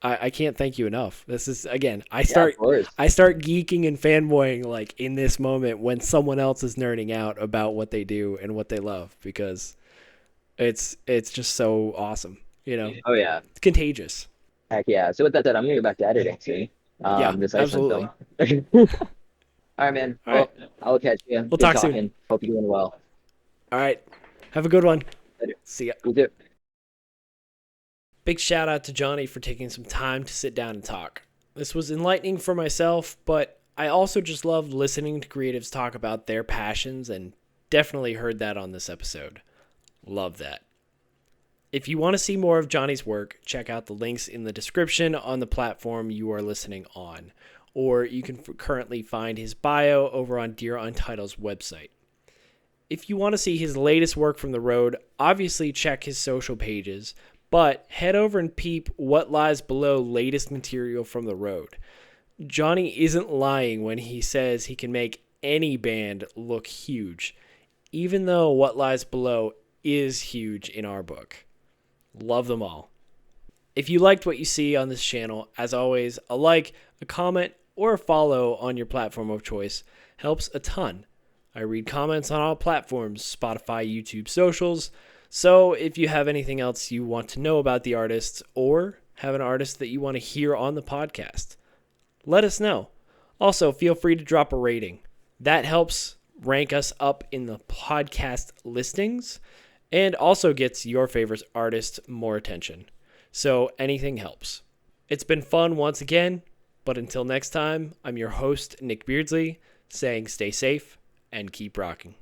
[SPEAKER 1] I can't thank you enough. This is again,
[SPEAKER 2] Yeah, of course.
[SPEAKER 1] I start geeking and fanboying like in this moment when someone else is nerding out about what they do and what they love because it's just so awesome.
[SPEAKER 2] Oh yeah.
[SPEAKER 1] It's contagious.
[SPEAKER 2] Heck yeah. So with that said, I'm gonna go back to editing soon.
[SPEAKER 1] Yeah,
[SPEAKER 2] This Iceland
[SPEAKER 1] absolutely.
[SPEAKER 2] film. All right, man.
[SPEAKER 1] All right.
[SPEAKER 2] Well, I'll catch you.
[SPEAKER 1] We'll
[SPEAKER 2] Good
[SPEAKER 1] talk soon.
[SPEAKER 2] talking. Hope you're doing well.
[SPEAKER 1] All right. Have a good one.
[SPEAKER 2] Later.
[SPEAKER 1] See ya.
[SPEAKER 2] You too.
[SPEAKER 1] Big shout out to Jonny for taking some time to sit down and talk. This was enlightening for myself, but I also just loved listening to creatives talk about their passions and definitely heard that on this episode. Love that. If you want to see more of Jonny's work, check out the links in the description on the platform you are listening on, or you can currently find his bio over on Dear Untitled's website. If you want to see his latest work from the road, obviously check his social pages, but head over and peep what lies below latest material from the road. Jonny isn't lying when he says he can make any band look huge, even though what lies below is huge in our book. Love them all. If you liked what you see on this channel, as always, a like, a comment, or a follow on your platform of choice helps a ton. I read comments on all platforms, Spotify, YouTube, socials, so if you have anything else you want to know about the artists or have an artist that you want to hear on the podcast, let us know. Also, feel free to drop a rating. That helps rank us up in the podcast listings and also gets your favorite artist more attention. So anything helps. It's been fun once again, but until next time, I'm your host, Nick Beardsley, saying stay safe and keep rocking.